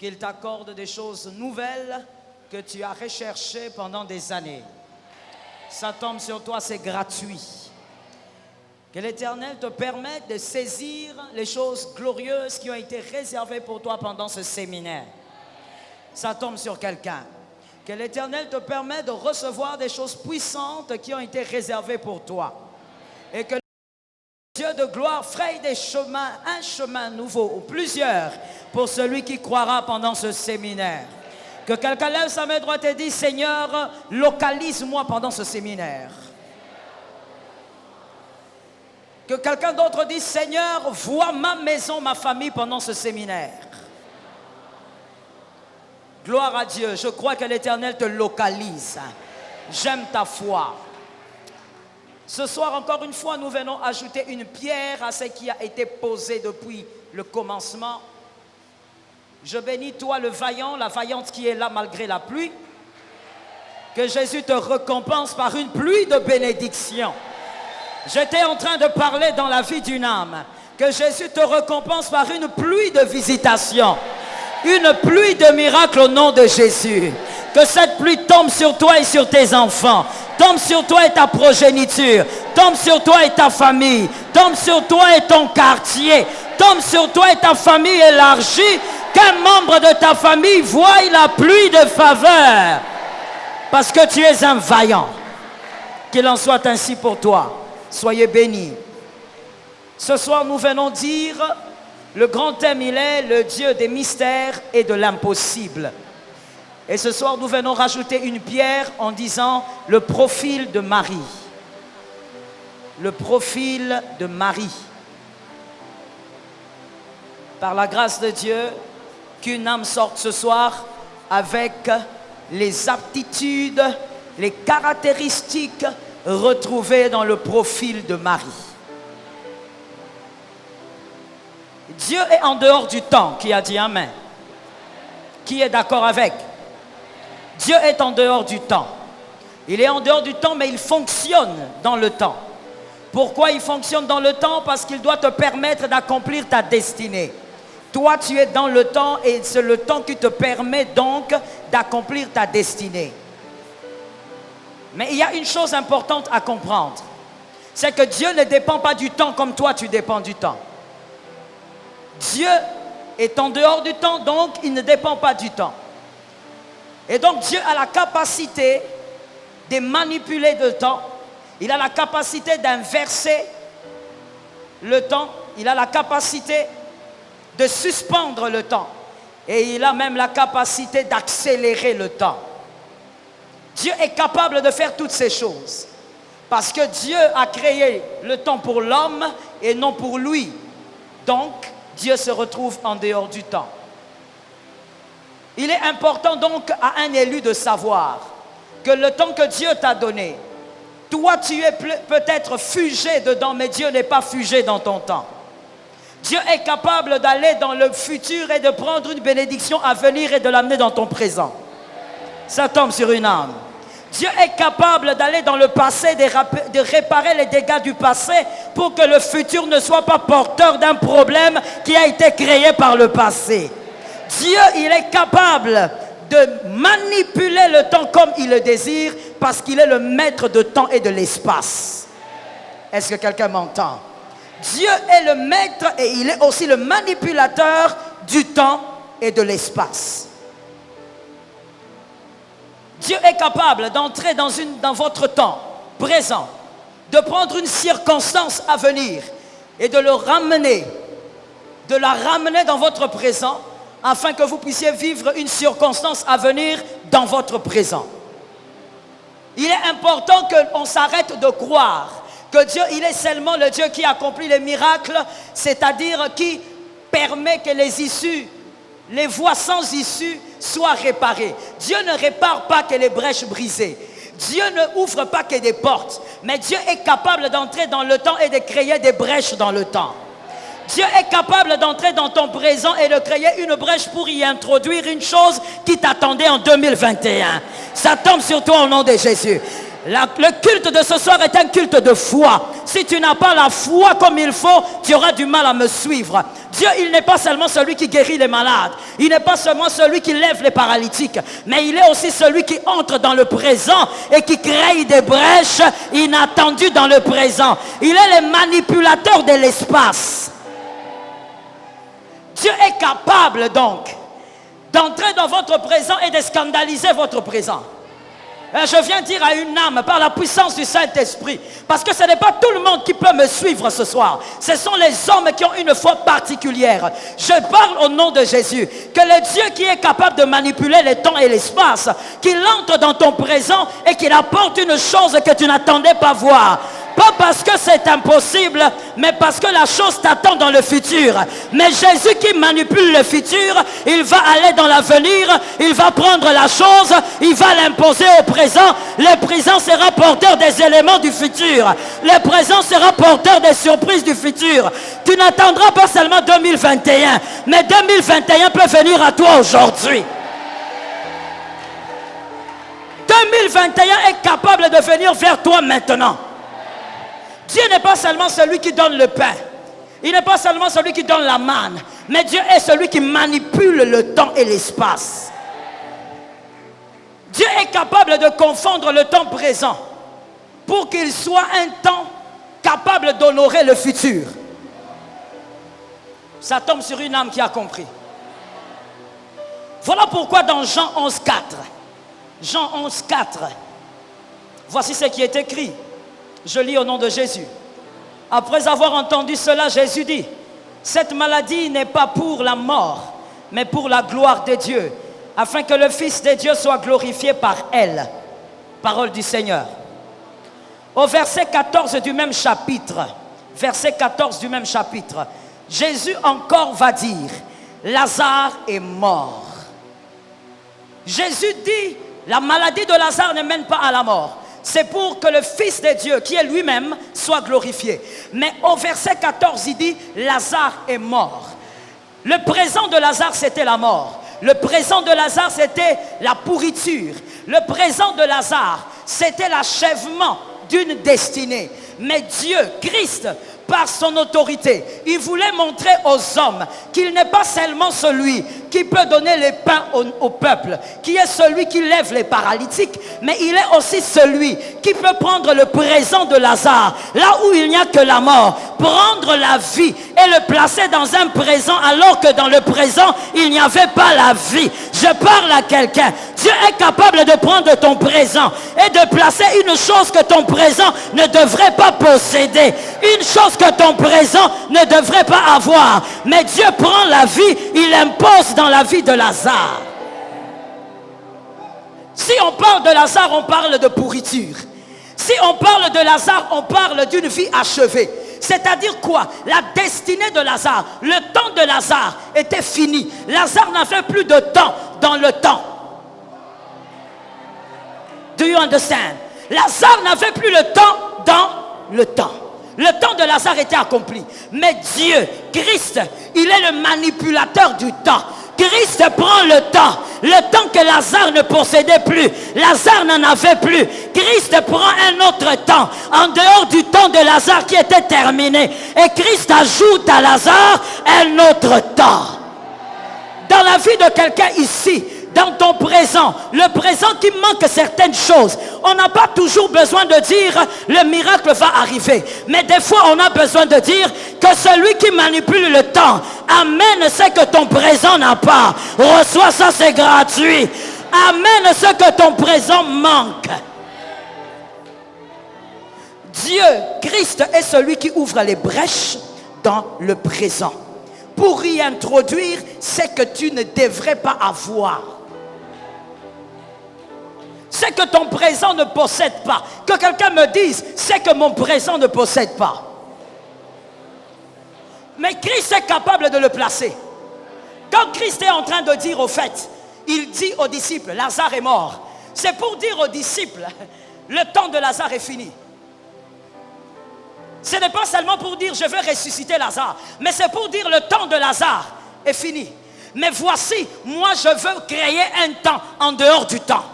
qu'il t'accorde des choses nouvelles que tu as recherchées pendant des années. Ça tombe sur toi, c'est gratuit. Que l'Éternel te permette de saisir les choses glorieuses qui ont été réservées pour toi pendant ce séminaire. Ça tombe sur quelqu'un. Que l'Éternel te permette de recevoir des choses puissantes qui ont été réservées pour toi. Et que Dieu de gloire fraye des chemins, un chemin nouveau ou plusieurs pour celui qui croira pendant ce séminaire. Que quelqu'un lève sa main droite et dit: Seigneur, localise-moi pendant ce séminaire. Que quelqu'un d'autre dise: Seigneur, vois ma maison, ma famille pendant ce séminaire. Gloire à Dieu. Je crois que l'Éternel te localise. J'aime ta foi. Ce soir, encore une fois, nous venons ajouter une pierre à ce qui a été posé depuis le commencement. Je bénis toi, le vaillant, la vaillante qui est là malgré la pluie. Que Jésus te récompense par une pluie de bénédiction. J'étais en train de parler dans la vie d'une âme. Que Jésus te récompense par une pluie de visitation. Une pluie de miracles au nom de Jésus. Que cette pluie tombe sur toi et sur tes enfants. Tombe sur toi et ta progéniture. Tombe sur toi et ta famille. Tombe sur toi et ton quartier. Tombe sur toi et ta famille élargie. Qu'un membre de ta famille voie la pluie de faveur. Parce que tu es un vaillant. Qu'il en soit ainsi pour toi. Soyez bénis. Ce soir, nous venons dire, le grand thème, il est le Dieu des mystères et de l'impossible. Et ce soir, nous venons rajouter une pierre en disant le profil de Marie. Le profil de Marie. Par la grâce de Dieu, qu'une âme sorte ce soir avec les aptitudes, les caractéristiques retrouvées dans le profil de Marie. Dieu est en dehors du temps. Qui a dit Amen? Qui est d'accord avec? Dieu est en dehors du temps. Il est en dehors du temps, mais il fonctionne dans le temps. Pourquoi il fonctionne dans le temps? Parce qu'il doit te permettre d'accomplir ta destinée. Toi, tu es dans le temps et c'est le temps qui te permet donc d'accomplir ta destinée. Mais il y a une chose importante à comprendre. C'est que Dieu ne dépend pas du temps comme toi, tu dépends du temps. Dieu est en dehors du temps, donc il ne dépend pas du temps. Et donc Dieu a la capacité de manipuler le temps. Il a la capacité d'inverser le temps. Il a la capacité de suspendre le temps. Et il a même la capacité d'accélérer le temps. Dieu est capable de faire toutes ces choses. Parce que Dieu a créé le temps pour l'homme et non pour lui. Donc, Dieu se retrouve en dehors du temps. Il est important donc à un élu de savoir que le temps que Dieu t'a donné, toi tu es peut-être figé dedans, mais Dieu n'est pas figé dans ton temps. Dieu est capable d'aller dans le futur et de prendre une bénédiction à venir et de l'amener dans ton présent. Ça tombe sur une âme. Dieu est capable d'aller dans le passé, de réparer les dégâts du passé pour que le futur ne soit pas porteur d'un problème qui a été créé par le passé. Dieu, il est capable de manipuler le temps comme il le désire parce qu'il est le maître de temps et de l'espace. Est-ce que quelqu'un m'entend? Dieu est le maître et il est aussi le manipulateur du temps et de l'espace. Dieu est capable d'entrer dans votre temps présent, de prendre une circonstance à venir et de la ramener dans votre présent afin que vous puissiez vivre une circonstance à venir dans votre présent. Il est important qu'on s'arrête de croire que Dieu, il est seulement le Dieu qui accomplit les miracles, c'est-à-dire qui permet que les issues, les voies sans issue soient réparées. Dieu ne répare pas que les brèches brisées. Dieu ne ouvre pas que des portes. Mais Dieu est capable d'entrer dans le temps et de créer des brèches dans le temps. Dieu est capable d'entrer dans ton présent et de créer une brèche pour y introduire une chose qui t'attendait en 2021. Ça tombe sur toi au nom de Jésus. Le culte de ce soir est un culte de foi. Si tu n'as pas la foi comme il faut, tu auras du mal à me suivre. Dieu, il n'est pas seulement celui qui guérit les malades. Il n'est pas seulement celui qui lève les paralytiques. Mais il est aussi celui qui entre dans le présent et qui crée des brèches inattendues dans le présent. Il est le manipulateur de l'espace. Dieu est capable donc d'entrer dans votre présent et de scandaliser votre présent. Et je viens dire à une âme par la puissance du Saint-Esprit, parce que ce n'est pas tout le monde qui peut me suivre ce soir. Ce sont les hommes qui ont une foi particulière. Je parle au nom de Jésus, que le Dieu qui est capable de manipuler les temps et l'espace, qu'il entre dans ton présent et qu'il apporte une chose que tu n'attendais pas voir. Pas parce que c'est impossible, mais parce que la chose t'attend dans le futur. Mais Jésus qui manipule le futur, il va aller dans l'avenir, il va prendre la chose, il va l'imposer au présent. Le présent sera porteur des éléments du futur. Le présent sera porteur des surprises du futur. Tu n'attendras pas seulement 2021, mais 2021 peut venir à toi aujourd'hui. 2021 est capable de venir vers toi maintenant. Dieu n'est pas seulement celui qui donne le pain. Il n'est pas seulement celui qui donne la manne. Mais Dieu est celui qui manipule le temps et l'espace. Dieu est capable de confondre le temps présent pour qu'il soit un temps capable d'honorer le futur. Ça tombe sur une âme qui a compris. Voilà pourquoi dans Jean 11,4, Jean 11,4, voici ce qui est écrit. Je lis au nom de Jésus. Après avoir entendu cela, Jésus dit, cette maladie n'est pas pour la mort, mais pour la gloire de Dieu, afin que le Fils de Dieu soit glorifié par elle. Parole du Seigneur. Au verset 14 du même chapitre, Jésus encore va dire, Lazare est mort. Jésus dit, la maladie de Lazare ne mène pas à la mort. C'est pour que le Fils de Dieu, qui est lui-même, soit glorifié. Mais au verset 14, il dit, Lazare est mort. Le présent de Lazare, c'était la mort. Le présent de Lazare, c'était la pourriture. Le présent de Lazare, c'était l'achèvement d'une destinée. Mais Dieu, Christ, par son autorité, il voulait montrer aux hommes qu'il n'est pas seulement celui qui peut donner les pains au peuple, qui est celui qui lève les paralytiques, mais il est aussi celui qui peut prendre le présent de Lazare, là où il n'y a que la mort, prendre la vie et le placer dans un présent alors que dans le présent, il n'y avait pas la vie. Je parle à quelqu'un. Dieu est capable de prendre ton présent et de placer une chose que ton présent ne devrait pas posséder, une chose que ton présent ne devrait pas avoir. Mais Dieu prend la vie, il impose dans la vie de Lazare. Si on parle de Lazare, on parle de pourriture. Si on parle de Lazare, on parle d'une vie achevée. C'est-à-dire quoi? La destinée de Lazare, le temps de Lazare était fini. Lazare n'avait plus de temps dans le temps. Do you understand? Lazare n'avait plus le temps dans le temps. Le temps de Lazare était accompli. Mais Dieu, Christ, il est le manipulateur du temps. Christ prend le temps que Lazare ne possédait plus. Lazare n'en avait plus. Christ prend un autre temps, en dehors du temps de Lazare qui était terminé. Et Christ ajoute à Lazare un autre temps. Dans la vie de quelqu'un ici, dans ton présent, le présent qui manque certaines choses, on n'a pas toujours besoin de dire le miracle va arriver, mais des fois on a besoin de dire que celui qui manipule le temps amène ce que ton présent n'a pas. Reçois ça, c'est gratuit. Amène ce que ton présent manque. Dieu, Christ est celui qui ouvre les brèches dans le présent pour y introduire ce que tu ne devrais pas avoir. C'est que ton présent ne possède pas. Que quelqu'un me dise, c'est que mon présent ne possède pas. Mais Christ est capable de le placer. Quand Christ est en train de dire au fait, il dit aux disciples, Lazare est mort. C'est pour dire aux disciples, le temps de Lazare est fini. Ce n'est pas seulement pour dire, je vais ressusciter Lazare, mais c'est pour dire, le temps de Lazare est fini. Mais voici, moi je veux créer un temps en dehors du temps.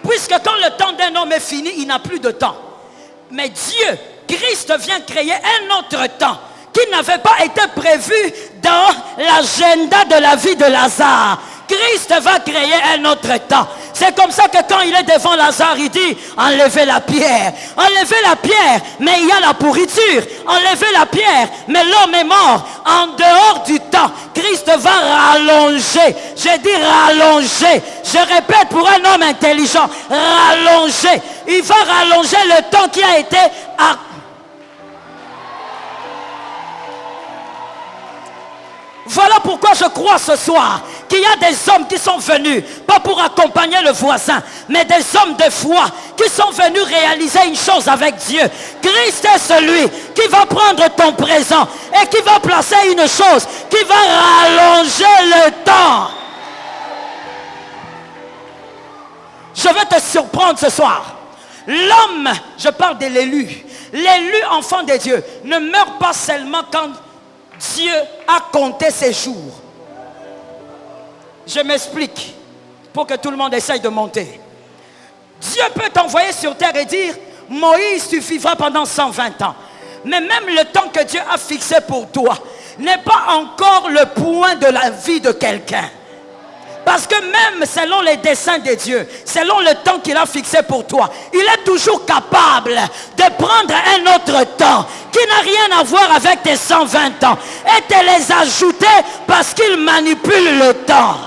Puisque quand le temps d'un homme est fini, il n'a plus de temps. Mais Dieu, Christ vient créer un autre temps qui n'avait pas été prévu dans l'agenda de la vie de Lazare. Christ va créer un autre temps. C'est comme ça que quand il est devant Lazare, il dit, enlevez la pierre. Enlevez la pierre, mais il y a la pourriture. Enlevez la pierre, mais l'homme est mort. En dehors du temps, Christ va rallonger. J'ai dit rallonger. Je répète pour un homme intelligent, rallonger. Il va rallonger le temps qui a été accordé. Voilà pourquoi je crois ce soir qu'il y a des hommes qui sont venus, pas pour accompagner le voisin, mais des hommes de foi qui sont venus réaliser une chose avec Dieu. Christ est celui qui va prendre ton présent et qui va placer une chose, qui va rallonger le temps. Je vais te surprendre ce soir. L'homme, je parle de l'élu. L'élu enfant de Dieu ne meurt pas seulement quand Dieu a compté ses jours. Je m'explique pour que tout le monde essaye de monter. Dieu peut t'envoyer sur terre et dire, Moïse, tu vivras pendant 120 ans. Mais même le temps que Dieu a fixé pour toi n'est pas encore le point de la vie de quelqu'un. Parce que même selon les desseins de Dieu, selon le temps qu'il a fixé pour toi, il est toujours capable de prendre un autre temps qui n'a rien à voir avec tes 120 ans et te les ajouter parce qu'il manipule le temps.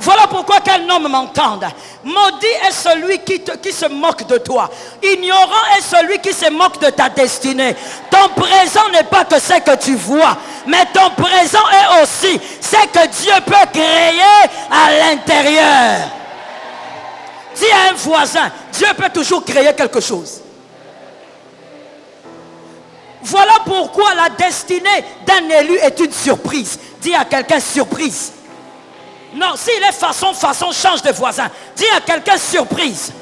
Voilà pourquoi qu'un homme m'entende. Maudit est celui qui se moque de toi. Ignorant est celui qui se moque de ta destinée. Ton présent n'est pas que ce que tu vois, mais ton présent est aussi ce que Dieu peut créer à l'intérieur. Dis à un voisin, Dieu peut toujours créer quelque chose. Voilà pourquoi la destinée d'un élu est une surprise. Dis à quelqu'un surprise. Non, s'il est façon, change de voisin. Dis à quelqu'un surprise.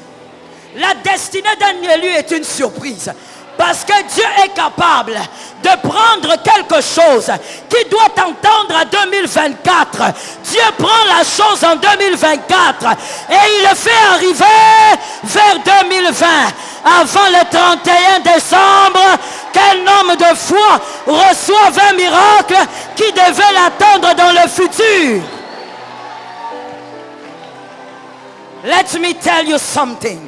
La destinée d'un élu est une surprise. Parce que Dieu est capable de prendre quelque chose qui doit t'entendre en 2024. Dieu prend la chose en 2024 et il le fait arriver vers 2020. Avant le 31 décembre, qu'un homme de foi reçoive un miracle qui devait l'attendre dans le futur. Let me tell you something.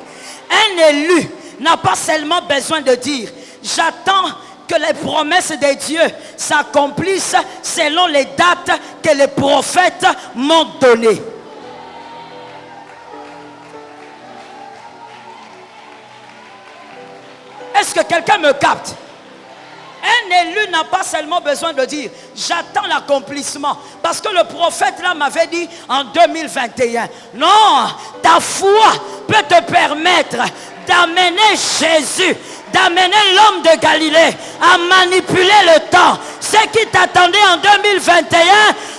Un élu n'a pas seulement besoin de dire « J'attends que les promesses de Dieu s'accomplissent selon les dates que les prophètes m'ont données. » Est-ce que quelqu'un me capte? Un élu n'a pas seulement besoin de dire « J'attends l'accomplissement » parce que le prophète là m'avait dit en 2021. Non, ta foi peut te permettre d'amener Jésus, d'amener l'homme de Galilée à manipuler le temps. Ce qui t'attendait en 2021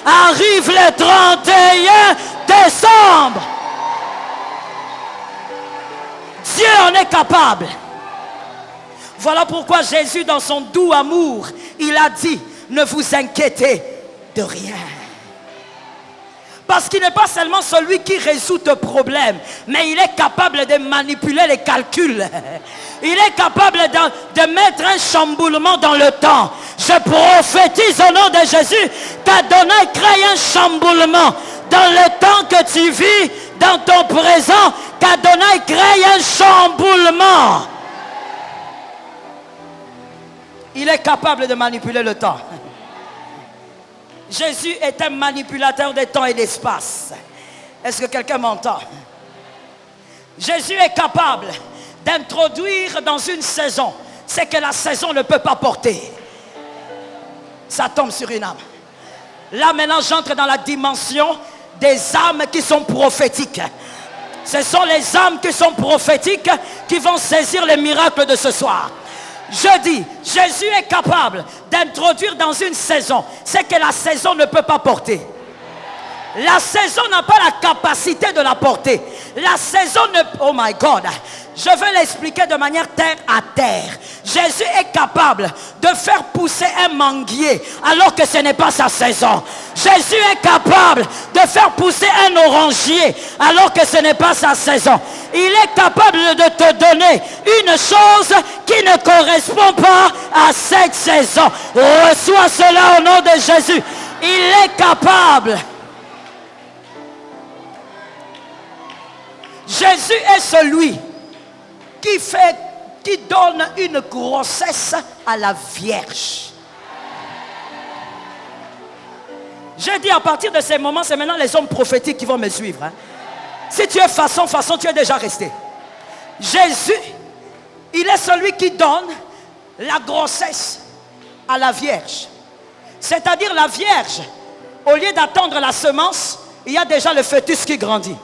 arrive le 31 décembre. Dieu en est capable. Voilà pourquoi Jésus, dans son doux amour, il a dit, ne vous inquiétez de rien. Parce qu'il n'est pas seulement celui qui résout tes problèmes, mais il est capable de manipuler les calculs. Il est capable de mettre un chamboulement dans le temps. Je prophétise au nom de Jésus qu'Adonai crée un chamboulement dans le temps que tu vis, dans ton présent, qu'Adonai crée un chamboulement. Il est capable de manipuler le temps. Jésus est un manipulateur de temps et d'espace. Est-ce que quelqu'un m'entend? Jésus est capable d'introduire dans une saison ce que la saison ne peut pas porter. Ça tombe sur une âme. Là maintenant j'entre dans la dimension des âmes qui sont prophétiques. Ce sont les âmes qui sont prophétiques qui vont saisir les miracles de ce soir. Je dis, Jésus est capable d'introduire dans une saison ce que la saison ne peut pas porter. La saison n'a pas la capacité de la porter. La saison ne... Oh my God. Je vais l'expliquer de manière terre à terre. Jésus est capable de faire pousser un manguier alors que ce n'est pas sa saison. Jésus est capable de faire pousser un orangier alors que ce n'est pas sa saison. Il est capable de te donner une chose qui ne correspond pas à cette saison. Reçois cela au nom de Jésus. Il est capable. Jésus est celui qui donne une grossesse à la Vierge. J'ai dit à partir de ces moments, c'est maintenant les hommes prophétiques qui vont me suivre. Hein. Si tu es façon, tu es déjà resté. Jésus, il est celui qui donne la grossesse à la Vierge. C'est-à-dire la Vierge, au lieu d'attendre la semence, il y a déjà le fœtus qui grandit.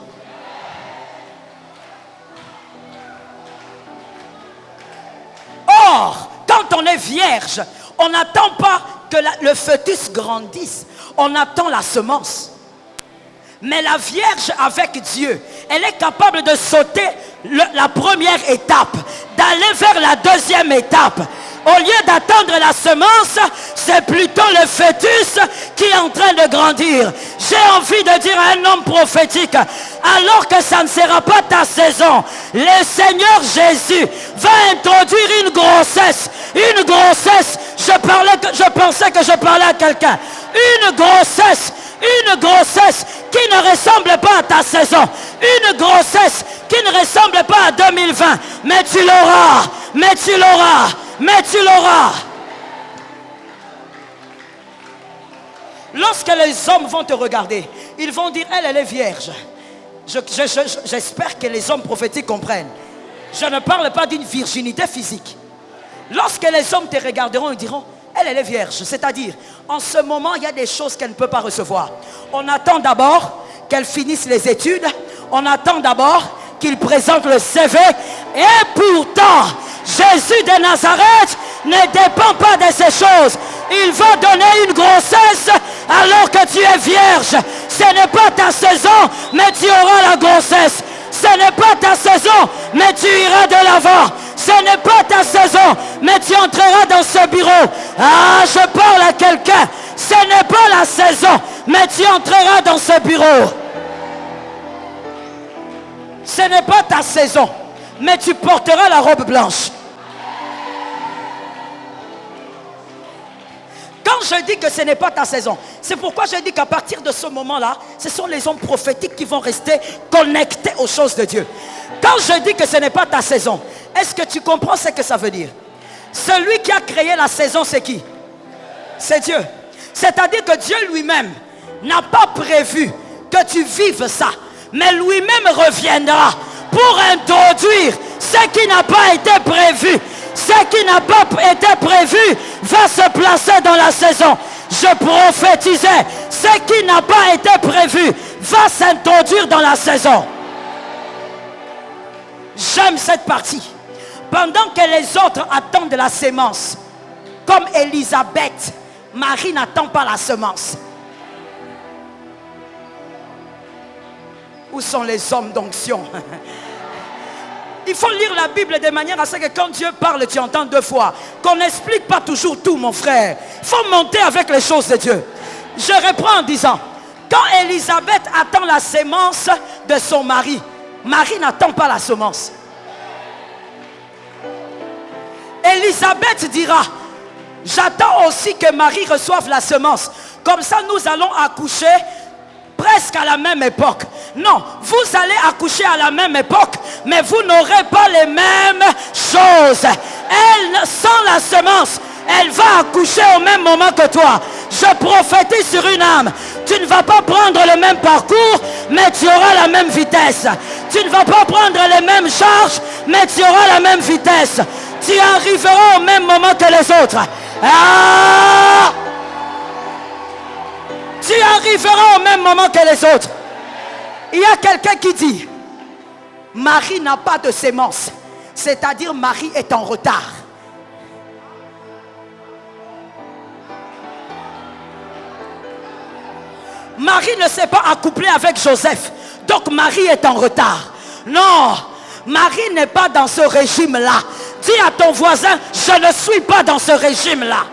Or, quand on est vierge, on n'attend pas que le fœtus grandisse. On attend la semence. Mais la Vierge avec Dieu, elle est capable de sauter la première étape, d'aller vers la deuxième étape. Au lieu d'attendre la semence, c'est plutôt le fœtus qui est en train de grandir. J'ai envie de dire à un homme prophétique, alors que ça ne sera pas ta saison, le Seigneur Jésus va introduire une grossesse. Une grossesse, je pensais que je parlais à quelqu'un. Une grossesse qui ne ressemble pas à ta saison. Une grossesse qui ne ressemble pas à 2020. Mais tu l'auras, mais tu l'auras. Mais tu l'auras. Lorsque les hommes vont te regarder, ils vont dire, elle est vierge. J'espère que les hommes prophétiques comprennent. Je ne parle pas d'une virginité physique. Lorsque les hommes te regarderont, ils diront, elle est vierge. C'est-à-dire, en ce moment, il y a des choses qu'elle ne peut pas recevoir. On attend d'abord qu'elle finisse les études. On attend d'abord qu'il présente le CV. Et pourtant, Jésus de Nazareth ne dépend pas de ces choses. Il va donner une grossesse alors que tu es vierge. Ce n'est pas ta saison, mais tu auras la grossesse. Ce n'est pas ta saison, mais tu iras de l'avant. Ce n'est pas ta saison, mais tu entreras dans ce bureau. Ah, je parle à quelqu'un. Ce n'est pas la saison, mais tu entreras dans ce bureau. Ce n'est pas ta saison, mais tu porteras la robe blanche. Quand je dis que ce n'est pas ta saison, c'est pourquoi je dis qu'à partir de ce moment-là, ce sont les hommes prophétiques qui vont rester connectés aux choses de Dieu. Quand je dis que ce n'est pas ta saison, est-ce que tu comprends ce que ça veut dire? Celui qui a créé la saison, c'est qui? C'est Dieu. C'est-à-dire que Dieu lui-même n'a pas prévu que tu vives ça, mais lui-même reviendra pour introduire ce qui n'a pas été prévu. Ce qui n'a pas été prévu va se placer dans la saison. Je prophétisais, ce qui n'a pas été prévu va s'introduire dans la saison. J'aime cette partie. Pendant que les autres attendent la semence, comme Élisabeth, Marie n'attend pas la semence. Où sont les hommes d'onction? Il faut lire la Bible de manière à ce que quand Dieu parle, tu entends deux fois. Qu'on n'explique pas toujours tout, mon frère. Il faut monter avec les choses de Dieu. Je reprends en disant, quand Élisabeth attend la sémence de son mari, Marie n'attend pas la semence. Élisabeth dira, j'attends aussi que Marie reçoive la semence. Comme ça, nous allons accoucher presque à la même époque. Non, vous allez accoucher à la même époque, mais vous n'aurez pas les mêmes choses. Elle, sans la semence, elle va accoucher au même moment que toi. Je prophétise sur une âme. Tu ne vas pas prendre le même parcours, mais tu auras la même vitesse. Tu ne vas pas prendre les mêmes charges, mais tu auras la même vitesse. Tu arriveras au même moment que les autres. Ah! Tu arriveras au même moment que les autres. Il y a quelqu'un qui dit, Marie n'a pas de sémence. C'est-à-dire Marie est en retard. Marie ne s'est pas accouplée avec Joseph. Donc Marie est en retard. Non, Marie n'est pas dans ce régime-là. Dis à ton voisin, je ne suis pas dans ce régime-là.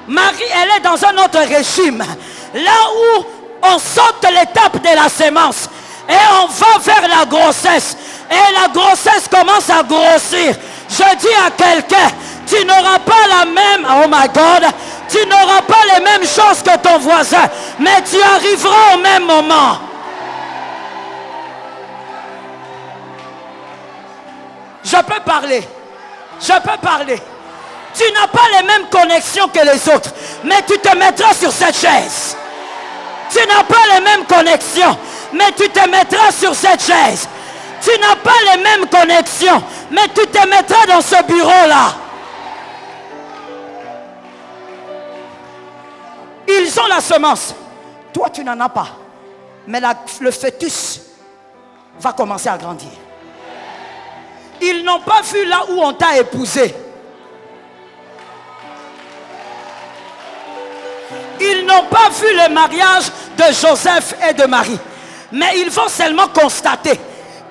Marie, elle est dans un autre régime. Là où on saute l'étape de la sémence et on va vers la grossesse. Et la grossesse commence à grossir. Je dis à quelqu'un, tu n'auras pas la même, oh my God, tu n'auras pas les mêmes choses que ton voisin, mais tu arriveras au même moment. Je peux parler. Je peux parler. Tu n'as pas les mêmes connexions que les autres, mais tu te mettras sur cette chaise. Tu n'as pas les mêmes connexions, mais tu te mettras sur cette chaise. Tu n'as pas les mêmes connexions, mais tu te mettras dans ce bureau-là. Ils ont la semence. Toi, tu n'en as pas. Mais le fœtus va commencer à grandir. Ils n'ont pas vu là où on t'a épousé. Ils n'ont pas vu le mariage de Joseph et de Marie. Mais ils vont seulement constater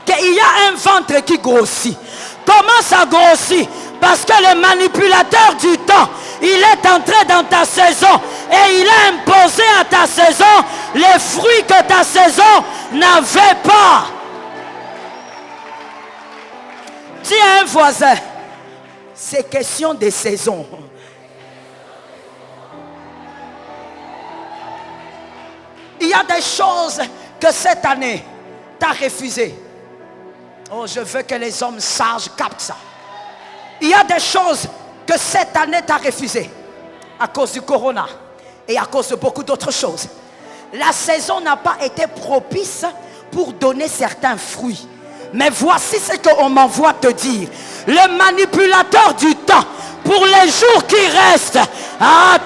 qu'il y a un ventre qui grossit. Comment ça grossit? Parce que le manipulateur du temps, il est entré dans ta saison et il a imposé à ta saison les fruits que ta saison n'avait pas. Dis à un voisin, c'est question de saison. Il y a des choses que cette année, tu as refusées. Oh, je veux que les hommes sages captent ça. Il y a des choses que cette année, tu as refusées. À cause du corona et à cause de beaucoup d'autres choses. La saison n'a pas été propice pour donner certains fruits. Mais voici ce qu'on m'envoie te dire. Le manipulateur du temps, pour les jours qui restent,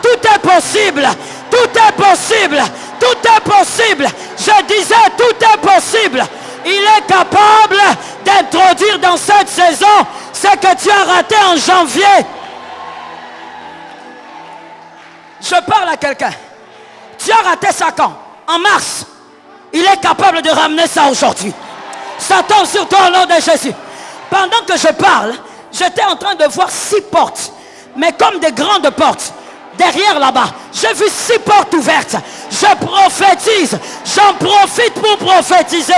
tout est possible. Tout est possible. Tout est possible. Je disais, tout est possible. Il est capable d'introduire dans cette saison ce que tu as raté en janvier. Je parle à quelqu'un. Tu as raté ça quand? En mars. Il est capable de ramener ça aujourd'hui. Ça tombe sur toi au nom de Jésus. Pendant que je parle, j'étais en train de voir 6 portes. Mais comme des grandes portes. Derrière là-bas, j'ai vu 6 portes ouvertes. Je prophétise. J'en profite pour prophétiser.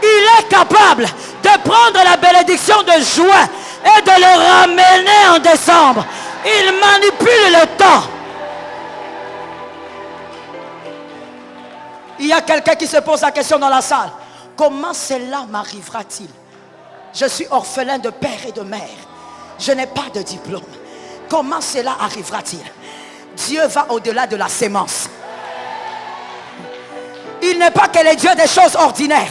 Il est capable de prendre la bénédiction de juin et de le ramener en décembre. Il manipule le temps. Il y a quelqu'un qui se pose la question dans la salle. Comment cela m'arrivera-t-il? Je suis orphelin de père et de mère. Je n'ai pas de diplôme. Comment cela arrivera-t-il? Dieu va au-delà de la sémence. Il n'est pas que le Dieu des choses ordinaires.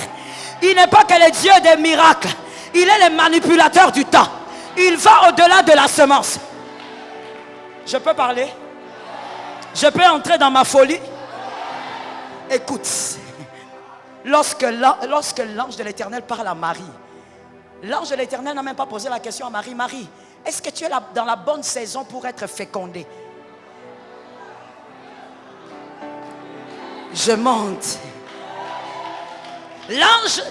Il n'est pas que le Dieu des miracles. Il est le manipulateur du temps. Il va au-delà de la semence. Je peux parler? Je peux entrer dans ma folie? Écoute, lorsque l'ange de l'Éternel parle à Marie, l'ange de l'Éternel n'a même pas posé la question à Marie. Marie, est-ce que tu es dans la bonne saison pour être fécondée? Je monte. L'ange,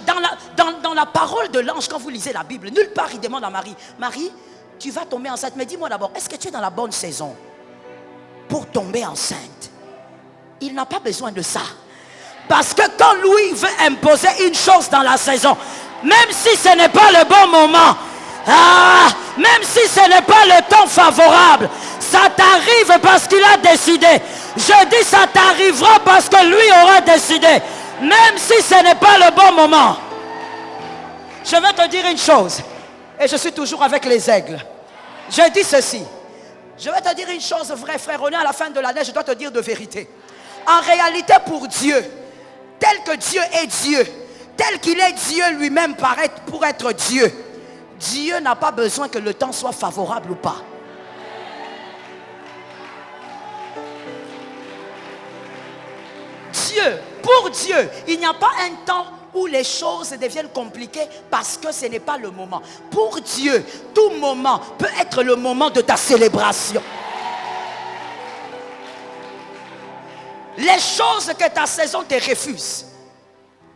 dans la parole de l'ange, quand vous lisez la Bible, nulle part il demande à Marie, Marie, tu vas tomber enceinte. Mais dis-moi d'abord, est-ce que tu es dans la bonne saison pour tomber enceinte? Il n'a pas besoin de ça. Parce que quand lui veut imposer une chose dans la saison, même si ce n'est pas le bon moment, même si ce n'est pas le temps favorable, ça t'arrive parce qu'il a décidé. Je dis ça t'arrivera parce que lui aura décidé. Même si ce n'est pas le bon moment. Je vais te dire une chose. Et je suis toujours avec les aigles. Je dis ceci. Je vais te dire une chose, vrai frère. On est à la fin de l'année, je dois te dire de vérité. En réalité, pour Dieu, tel que Dieu est Dieu, tel qu'il est Dieu lui-même pour être Dieu, Dieu n'a pas besoin que le temps soit favorable ou pas. Dieu, pour Dieu, il n'y a pas un temps où les choses deviennent compliquées parce que ce n'est pas le moment. Pour Dieu, tout moment peut être le moment de ta célébration. Les choses que ta saison te refuse.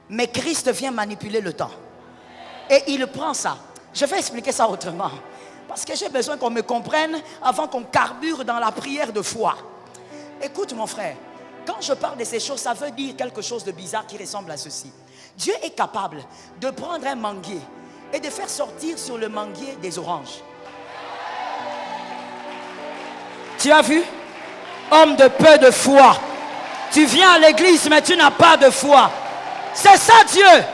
Mais Christ vient manipuler le temps. Et il prend ça. Je vais expliquer ça autrement. Parce que j'ai besoin qu'on me comprenne avant qu'on carbure dans la prière de foi. Écoute mon frère, quand je parle de ces choses, ça veut dire quelque chose de bizarre qui ressemble à ceci. Dieu est capable de prendre un manguier et de faire sortir sur le manguier des oranges. Tu as vu? Homme de peu de foi. Tu viens à l'église mais tu n'as pas de foi. C'est ça Dieu.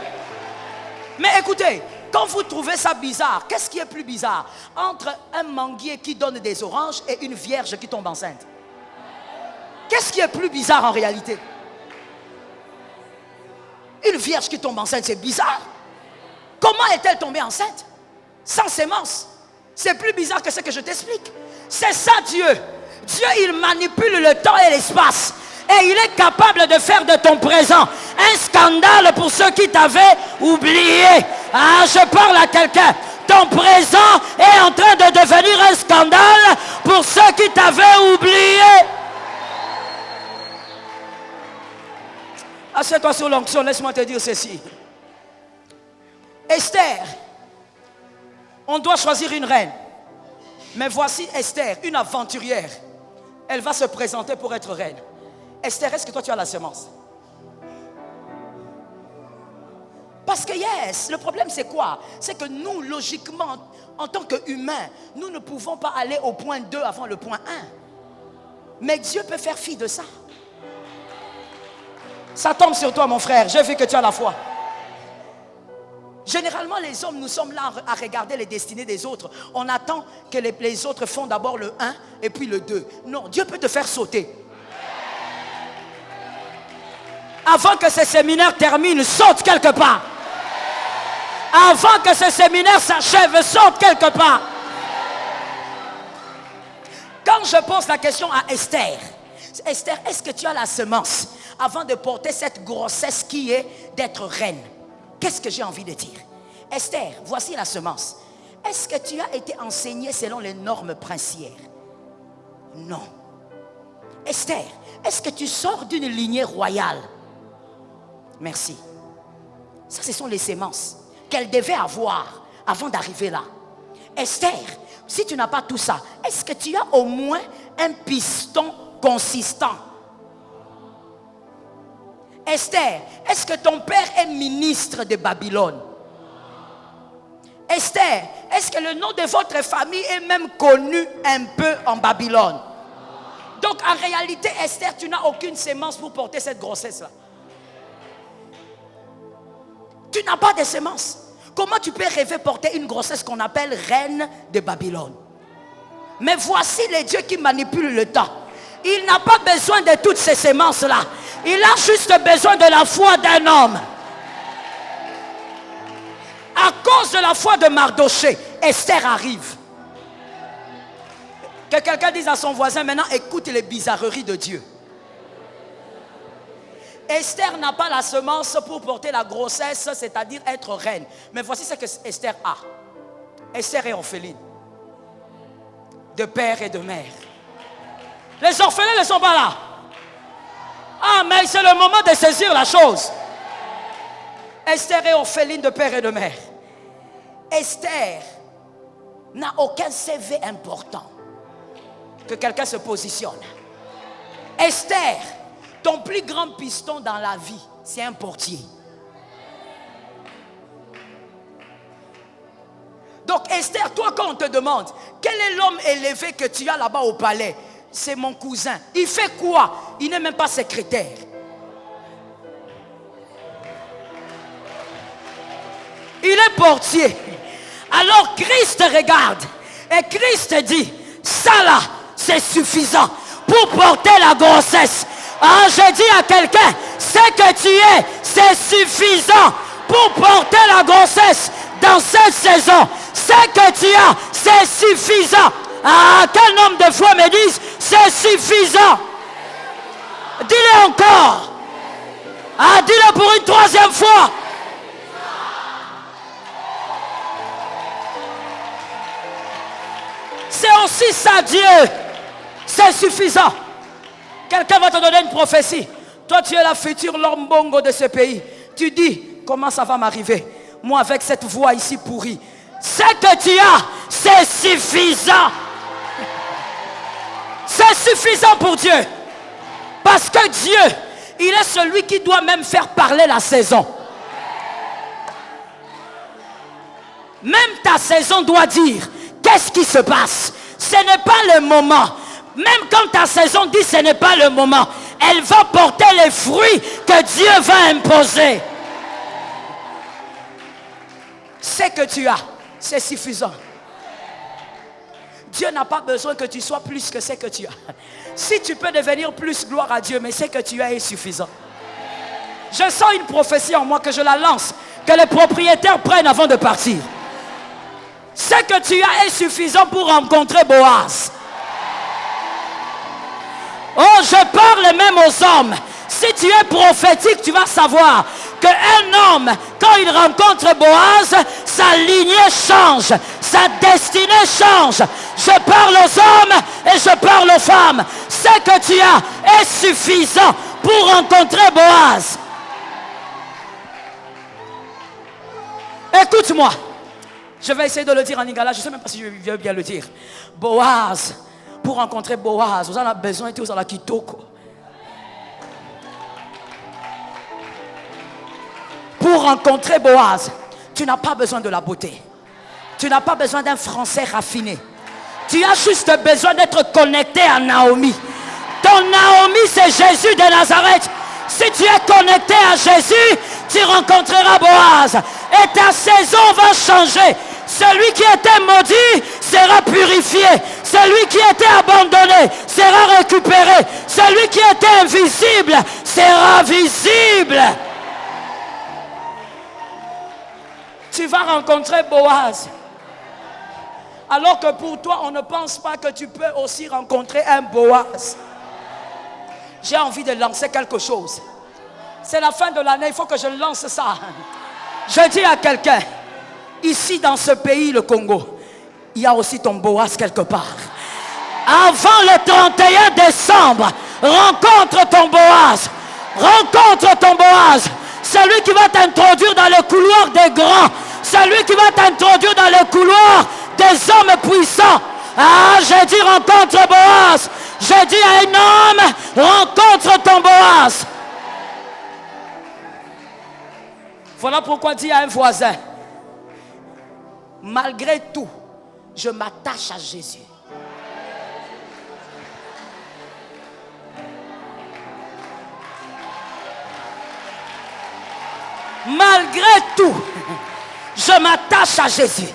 Mais écoutez, quand vous trouvez ça bizarre, qu'est-ce qui est plus bizarre entre un manguier qui donne des oranges et une vierge qui tombe enceinte? Qu'est-ce qui est plus bizarre en réalité? Une vierge qui tombe enceinte, c'est bizarre. Comment est-elle tombée enceinte? Sans sémence. C'est plus bizarre que ce que je t'explique. C'est ça Dieu. Dieu, il manipule le temps et l'espace. Et il est capable de faire de ton présent un scandale pour ceux qui t'avaient oublié. Ah, je parle à quelqu'un. Ton présent est en train de devenir un scandale pour ceux qui t'avaient oublié. Assieds-toi sur l'onction, laisse-moi te dire ceci. Esther, on doit choisir une reine. Mais voici Esther, une aventurière. Elle va se présenter pour être reine. Esther, est-ce que toi tu as la semence? Parce que yes, le problème c'est quoi? C'est que nous, logiquement, en tant qu'humains, nous ne pouvons pas aller au point 2 avant le point 1. Mais Dieu peut faire fi de ça. Ça tombe sur toi mon frère, j'ai vu que tu as la foi. Généralement les hommes, nous sommes là à regarder les destinées des autres. On attend que les autres font d'abord le 1 et puis le 2. Non, Dieu peut te faire sauter. Avant que ce séminaire termine, saute quelque part. Avant que ce séminaire s'achève, saute quelque part. Quand je pose la question à Esther, Esther, est-ce que tu as la semence avant de porter cette grossesse qui est d'être reine? Qu'est-ce que j'ai envie de dire? Esther, voici la semence. Est-ce que tu as été enseignée selon les normes princières? Non. Esther, est-ce que tu sors d'une lignée royale? Merci. Ça, ce sont les semences qu'elle devait avoir avant d'arriver là. Esther, si tu n'as pas tout ça, est-ce que tu as au moins un piston consistant? Esther, est-ce que ton père est ministre de Babylone? Esther, est-ce que le nom de votre famille est même connu un peu en Babylone? Donc en réalité, Esther, tu n'as aucune sémence pour porter cette grossesse-là. Tu n'as pas de sémence. Comment tu peux rêver porter une grossesse qu'on appelle reine de Babylone? Mais voici les dieux qui manipulent le temps. Il n'a pas besoin de toutes ces sémences-là. Il a juste besoin de la foi d'un homme. À cause de la foi de Mardoché, Esther arrive. Que quelqu'un dise à son voisin, maintenant écoute les bizarreries de Dieu. Esther n'a pas la semence pour porter la grossesse, c'est-à-dire être reine. Mais voici ce que Esther a. Esther est orpheline. De père et de mère. Les orphelins ne sont pas là. Ah, mais c'est le moment de saisir la chose. Esther est orpheline de père et de mère. Esther n'a aucun CV important. Que quelqu'un se positionne. Esther, ton plus grand piston dans la vie, c'est un portier. Donc Esther, toi quand on te demande, quel est l'homme élevé que tu as là-bas au palais? C'est mon cousin. Il fait quoi? Il n'est même pas secrétaire. Il est portier. Alors Christ regarde et Christ dit, ça là, c'est suffisant pour porter la grossesse. Ah, je dis à quelqu'un, ce que tu es, c'est suffisant pour porter la grossesse dans cette saison. Ce que tu as, c'est suffisant. Ah, quel nombre de fois me disent, c'est suffisant. Dis-le encore. Ah, dis-le pour une troisième fois. C'est aussi ça, Dieu. C'est suffisant. Quelqu'un va te donner une prophétie. Toi, tu es la future lombongo de ce pays. Tu dis, comment ça va m'arriver? Moi, avec cette voix ici pourrie. Ce que tu as, c'est suffisant. C'est suffisant pour Dieu. Parce que Dieu, il est celui qui doit même faire parler la saison. Même ta saison doit dire, qu'est-ce qui se passe? Ce n'est pas le moment. Même quand ta saison dit ce n'est pas le moment, elle va porter les fruits que Dieu va imposer. Ce que tu as, c'est suffisant. Dieu n'a pas besoin que tu sois plus que ce que tu as. Si tu peux devenir plus, gloire à Dieu, mais ce que tu as est suffisant. Je sens une prophétie en moi que je la lance, que les propriétaires prennent avant de partir. Ce que tu as est suffisant pour rencontrer Boaz. Oh, je parle même aux hommes. Si tu es prophétique, tu vas savoir qu'un homme, quand il rencontre Boaz, sa lignée change, sa destinée change. Je parle aux hommes et je parle aux femmes. Ce que tu as est suffisant pour rencontrer Boaz. Écoute-moi. Je vais essayer de le dire en lingala. Je ne sais même pas si je vais bien le dire. Boaz. Pour rencontrer Boaz, vous en avez besoin de tout ça la kitoko. Pour rencontrer Boaz, tu n'as pas besoin de la beauté. Tu n'as pas besoin d'un français raffiné. Tu as juste besoin d'être connecté à Naomi. Ton Naomi, c'est Jésus de Nazareth. Si tu es connecté à Jésus, tu rencontreras Boaz. Et ta saison va changer. Celui qui était maudit sera purifié. Celui qui était abandonné sera récupéré. Celui qui était invisible sera visible. Tu vas rencontrer Boaz. Alors que pour toi, on ne pense pas que tu peux aussi rencontrer un Boaz. J'ai envie de lancer quelque chose. C'est la fin de l'année, il faut que je lance ça. Je dis à quelqu'un, ici dans ce pays, le Congo, il y a aussi ton Boaz quelque part. Avant le 31 décembre, rencontre ton Boaz. Rencontre ton Boaz. Celui qui va t'introduire dans le couloir des grands. Celui qui va t'introduire dans le couloir des hommes puissants. Ah, j'ai dit rencontre Boaz. J'ai dit à un homme, rencontre ton Boaz. Voilà pourquoi dis à un voisin, malgré tout, je m'attache à Jésus. Malgré tout, je m'attache à Jésus.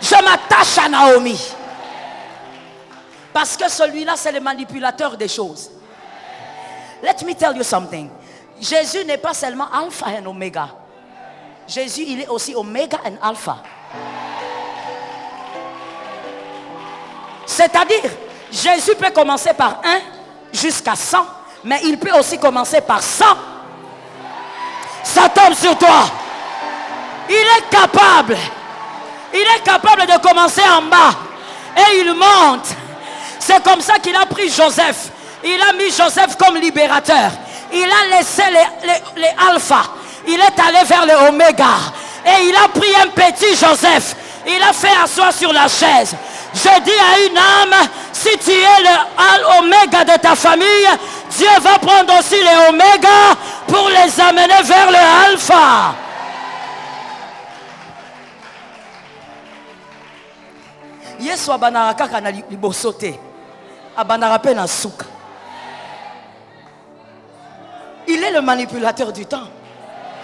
Je m'attache à Naomi. Parce que celui-là, c'est le manipulateur des choses. Let me tell you something. Jésus n'est pas seulement alpha et oméga. Jésus, il est aussi oméga et alpha. C'est-à-dire, Jésus peut commencer par 1 jusqu'à 100, mais il peut aussi commencer par 100. Ça tombe sur toi. Il est capable. Il est capable de commencer en bas. Et il monte. C'est comme ça qu'il a pris Joseph. Il a mis Joseph comme libérateur. Il a laissé les alphas. Il est allé vers le oméga. Et il a pris un petit Joseph. Il a fait asseoir sur la chaise. Je dis à une âme, si tu es le oméga de ta famille, Dieu va prendre aussi les oméga pour les amener vers le alpha. Yesu abanara kaka na liboso te. Abanara pe na suka. Il est le manipulateur du temps.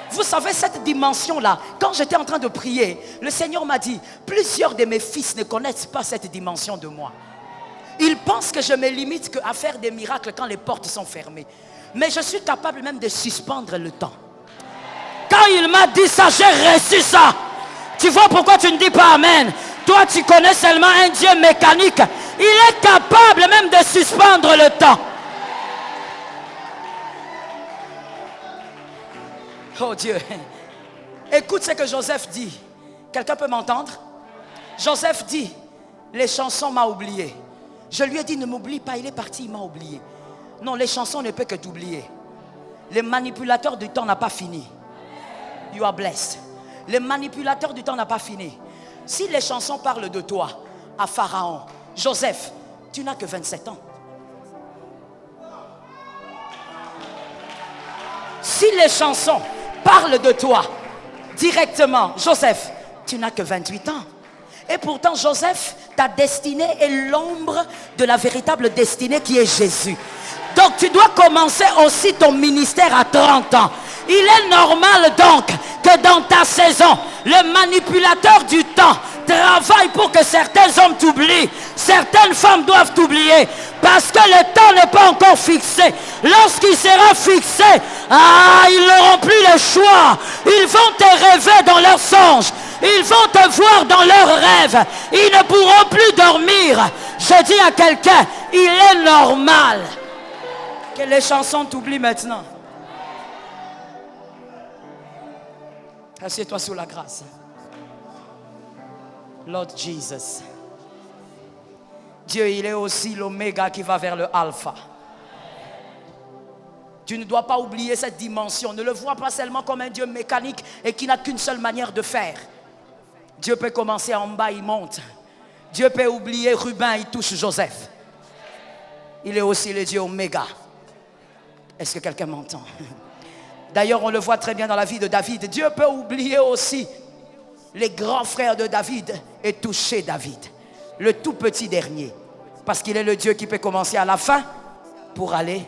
Vous savez, cette dimension-là, quand j'étais en train de prier, le Seigneur m'a dit, plusieurs de mes fils ne connaissent pas cette dimension de moi. Ils pensent que je me limite qu'à faire des miracles quand les portes sont fermées. Mais je suis capable même de suspendre le temps. Quand il m'a dit ça, j'ai reçu ça. Tu vois pourquoi tu ne dis pas Amen? Toi, tu connais seulement un Dieu mécanique. Il est capable même de suspendre le temps. Oh Dieu. Écoute ce que Joseph dit. Quelqu'un peut m'entendre? Joseph dit, les chansons m'ont oublié. Je lui ai dit, ne m'oublie pas, il est parti, il m'a oublié. Non, les chansons ne peuvent que t'oublier. Les manipulateurs du temps n'ont pas fini. You are blessed. Les manipulateurs du temps n'ont pas fini. Si les chansons parlent de toi, à Pharaon, Joseph, tu n'as que 27 ans. Si les chansons parlent de toi directement, Joseph, tu n'as que 28 ans. Et pourtant, Joseph, ta destinée est l'ombre de la véritable destinée qui est Jésus. Donc, tu dois commencer aussi ton ministère à 30 ans. Il est normal donc que dans ta saison, le manipulateur du temps travaille pour que certains hommes t'oublient. Certaines femmes doivent t'oublier parce que le temps n'est pas encore fixé. Lorsqu'il sera fixé, ils n'auront plus le choix. Ils vont te rêver dans leurs songes. Ils vont te voir dans leurs rêves. Ils ne pourront plus dormir. Je dis à quelqu'un, il est normal que les chansons t'oublient maintenant. Assieds-toi sous la grâce. Lord Jesus. Dieu, il est aussi l'oméga qui va vers le alpha. Tu ne dois pas oublier cette dimension. Ne le vois pas seulement comme un Dieu mécanique et qui n'a qu'une seule manière de faire. Dieu peut commencer en bas, il monte. Dieu peut oublier Rubin, il touche Joseph. Il est aussi le Dieu oméga. Est-ce que quelqu'un m'entend? D'ailleurs, on le voit très bien dans la vie de David. Dieu peut oublier aussi les grands frères de David et toucher David, le tout petit dernier. Parce qu'il est le Dieu qui peut commencer à la fin pour aller.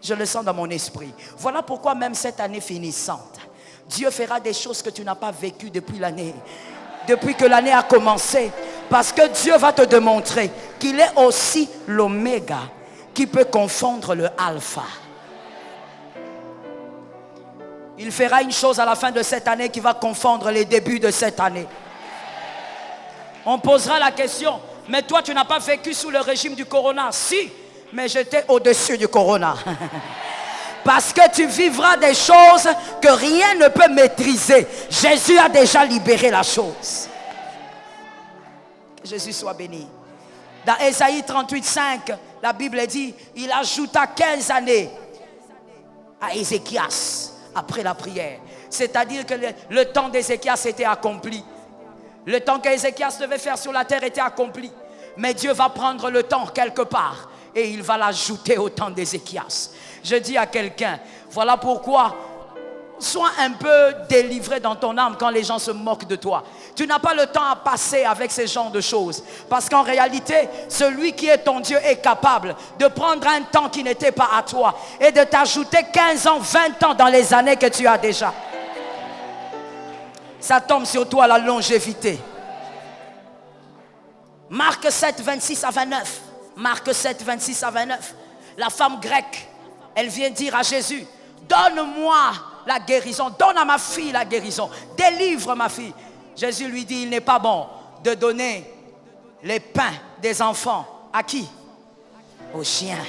Je le sens dans mon esprit. Voilà pourquoi même cette année finissante, Dieu fera des choses que tu n'as pas vécues depuis l'année. Depuis que l'année a commencé. Parce que Dieu va te démontrer qu'il est aussi l'oméga qui peut confondre le alpha. Il fera une chose à la fin de cette année qui va confondre les débuts de cette année. On posera la question, mais toi tu n'as pas vécu sous le régime du corona? Si, mais j'étais au-dessus du corona. Parce que tu vivras des choses que rien ne peut maîtriser. Jésus a déjà libéré la chose. Que Jésus soit béni. Dans Ésaïe 38:5, la Bible dit, il ajouta 15 années à Ézéchias après la prière. C'est-à-dire que le temps d'Ézéchias était accompli. Le temps qu'Ézéchias devait faire sur la terre était accompli. Mais Dieu va prendre le temps quelque part et il va l'ajouter au temps d'Ézéchias. Je dis à quelqu'un, voilà pourquoi sois un peu délivré dans ton âme quand les gens se moquent de toi. Tu n'as pas le temps à passer avec ces genres de choses. Parce qu'en réalité, celui qui est ton Dieu est capable de prendre un temps qui n'était pas à toi et de t'ajouter 15 ans, 20 ans dans les années que tu as déjà. Ça tombe sur toi la longévité. Marc 7, 26 à 29. Marc 7, 26 à 29. La femme grecque, elle vient dire à Jésus, donne-moi la guérison, donne à ma fille la guérison, délivre ma fille. Jésus lui dit, il n'est pas bon de donner les pains des enfants. À qui? Aux chiens.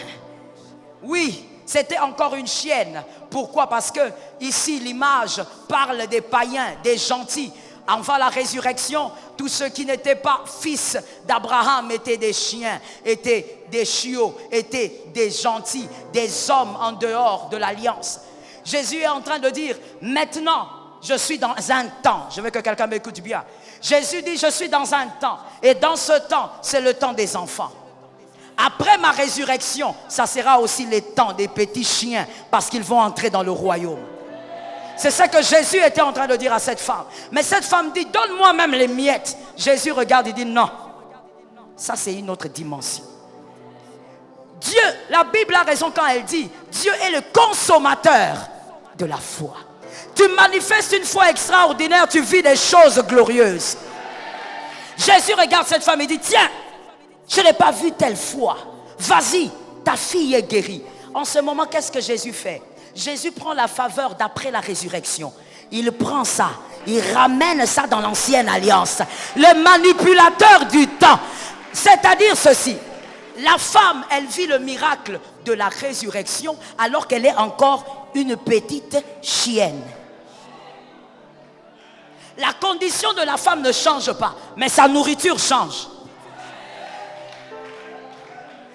Oui, c'était encore une chienne. Pourquoi? Parce que ici l'image parle des païens, des gentils. Avant la résurrection, tous ceux qui n'étaient pas fils d'Abraham étaient des chiens, étaient des chiots, étaient des gentils, des hommes en dehors de l'alliance. Jésus est en train de dire, maintenant, je suis dans un temps. Je veux que quelqu'un m'écoute bien. Jésus dit, je suis dans un temps. Et dans ce temps, c'est le temps des enfants. Après ma résurrection, ça sera aussi le temps des petits chiens, parce qu'ils vont entrer dans le royaume. C'est ce que Jésus était en train de dire à cette femme. Mais cette femme dit, donne-moi même les miettes. Jésus regarde et dit, non. Ça, c'est une autre dimension. Dieu, la Bible a raison quand elle dit, Dieu est le consommateur de la foi. Tu manifestes une foi extraordinaire, tu vis des choses glorieuses. Jésus regarde cette femme et dit, tiens, je n'ai pas vu telle foi. Vas-y, ta fille est guérie. En ce moment, qu'est-ce que Jésus fait? Jésus prend la faveur d'après la résurrection. Il prend ça, il ramène ça dans l'ancienne alliance. Le manipulateur du temps. C'est-à-dire ceci. La femme, elle vit le miracle de la résurrection alors qu'elle est encore une petite chienne. La condition de la femme ne change pas, mais sa nourriture change.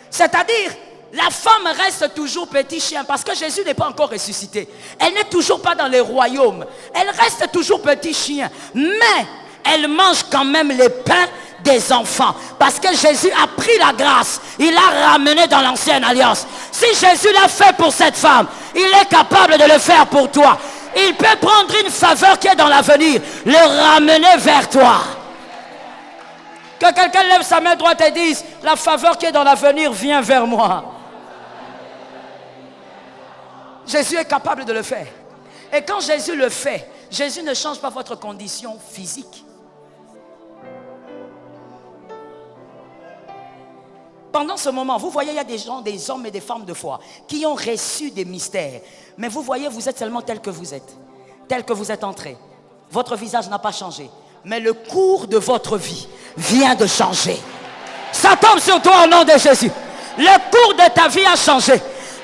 C'est-à-dire, La femme reste toujours petit chien parce que Jésus n'est pas encore ressuscité. Elle n'est toujours pas dans les royaumes. Elle reste toujours petit chien. Mais elle mange quand même les pains des enfants. Parce que Jésus a pris la grâce. Il l'a ramené dans l'ancienne alliance. Si Jésus l'a fait pour cette femme, il est capable de le faire pour toi. Il peut prendre une faveur qui est dans l'avenir, le ramener vers toi. Que quelqu'un lève sa main droite et dise, la faveur qui est dans l'avenir vient vers moi. Jésus est capable de le faire. Et quand Jésus le fait, Jésus ne change pas votre condition physique. Pendant ce moment, vous voyez, il y a des gens, des hommes et des femmes de foi qui ont reçu des mystères. Mais vous voyez, vous êtes seulement tel que vous êtes entré. Votre visage n'a pas changé. Mais le cours de votre vie vient de changer. Ça tombe sur toi au nom de Jésus. Le cours de ta vie a changé.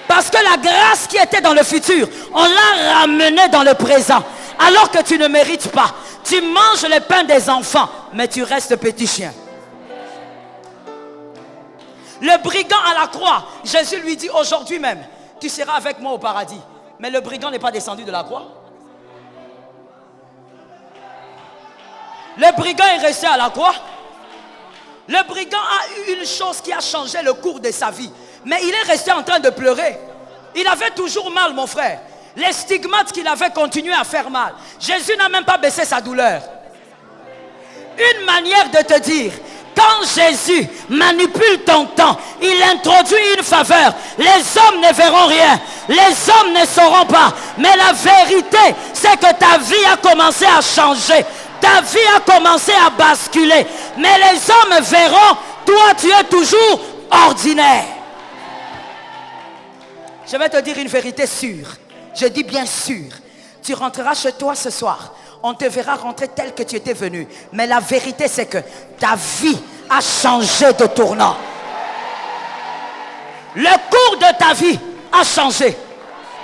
Parce que la grâce qui était dans le futur, on l'a ramenée dans le présent. Alors que tu ne mérites pas. Tu manges le pain des enfants, mais tu restes petit chien. Le brigand à la croix, Jésus lui dit aujourd'hui même, tu seras avec moi au paradis. Mais le brigand n'est pas descendu de la croix. Le brigand est resté à la croix. Le brigand a eu une chose qui a changé le cours de sa vie. Mais il est resté en train de pleurer. Il avait toujours mal, mon frère. Les stigmates qu'il avait continué à faire mal. Jésus n'a même pas baissé sa douleur. Une manière de te dire, quand Jésus manipule ton temps, il introduit une faveur. Les hommes ne verront rien. Les hommes ne sauront pas. Mais la vérité, c'est que ta vie a commencé à changer. Ta vie a commencé à basculer. Mais les hommes verront, toi tu es toujours ordinaire. Je vais te dire une vérité sûre. Je dis bien sûre. Tu rentreras chez toi ce soir. On te verra rentrer tel que tu étais venu. Mais la vérité c'est que ta vie a changé de tournant. Le cours de ta vie a changé.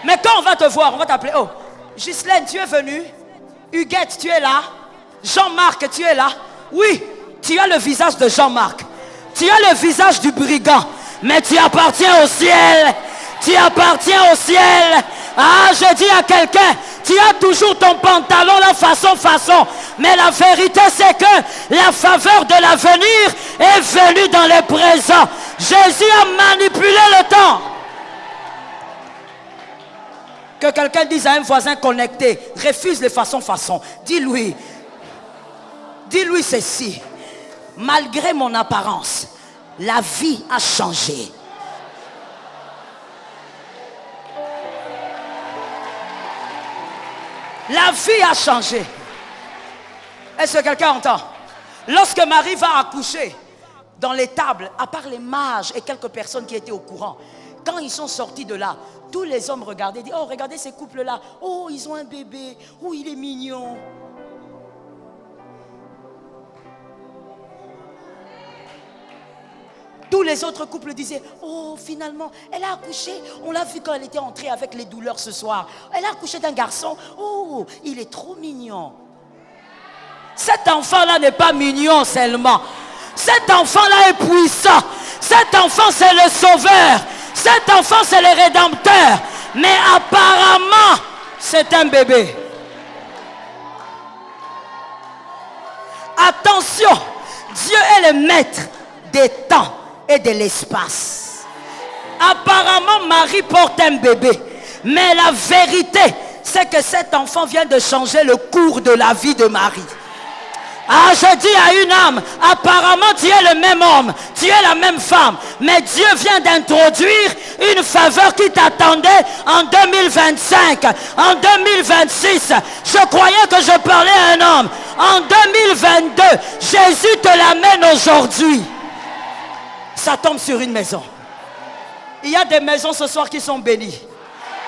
Mais quand on va te voir, on va t'appeler. Oh, Ghislaine, tu es venue. Huguette, tu es là. Jean-Marc, tu es là. Oui, tu as le visage de Jean-Marc. Tu as le visage du brigand. Mais tu appartiens au ciel. Tu appartiens au ciel. Ah, je dis à quelqu'un, tu as toujours ton pantalon la façon. Mais la vérité c'est que la faveur de l'avenir est venue dans le présent. Jésus a manipulé le temps. Que quelqu'un dise à un voisin connecté, refuse les façon. Dis-lui ceci. Malgré mon apparence, la vie a changé. La vie a changé. Est-ce que quelqu'un entend? Lorsque Marie va accoucher, dans les tables, à part les mages et quelques personnes qui étaient au courant, quand ils sont sortis de là, tous les hommes regardaient, disaient, oh regardez ces couples-là, oh ils ont un bébé, oh il est mignon. Tous les autres couples disaient, oh finalement, elle a accouché. On l'a vu quand elle était entrée avec les douleurs ce soir. Elle a accouché d'un garçon. Oh, il est trop mignon. Cet enfant-là n'est pas mignon seulement. Cet enfant-là est puissant. Cet enfant, c'est le sauveur. Cet enfant, c'est le rédempteur. Mais apparemment, c'est un bébé. Attention, Dieu est le maître des temps et de l'espace. Apparemment, Marie porte un bébé. Mais la vérité, c'est que cet enfant vient de changer le cours de la vie de Marie. Ah, je dis à une âme, apparemment tu es le même homme, tu es la même femme, mais Dieu vient d'introduire une faveur qui t'attendait en 2025, en 2026. Je croyais que je parlais à un homme. En 2022, Jésus te l'amène aujourd'hui. Ça tombe sur une maison. Il y a des maisons ce soir qui sont bénies.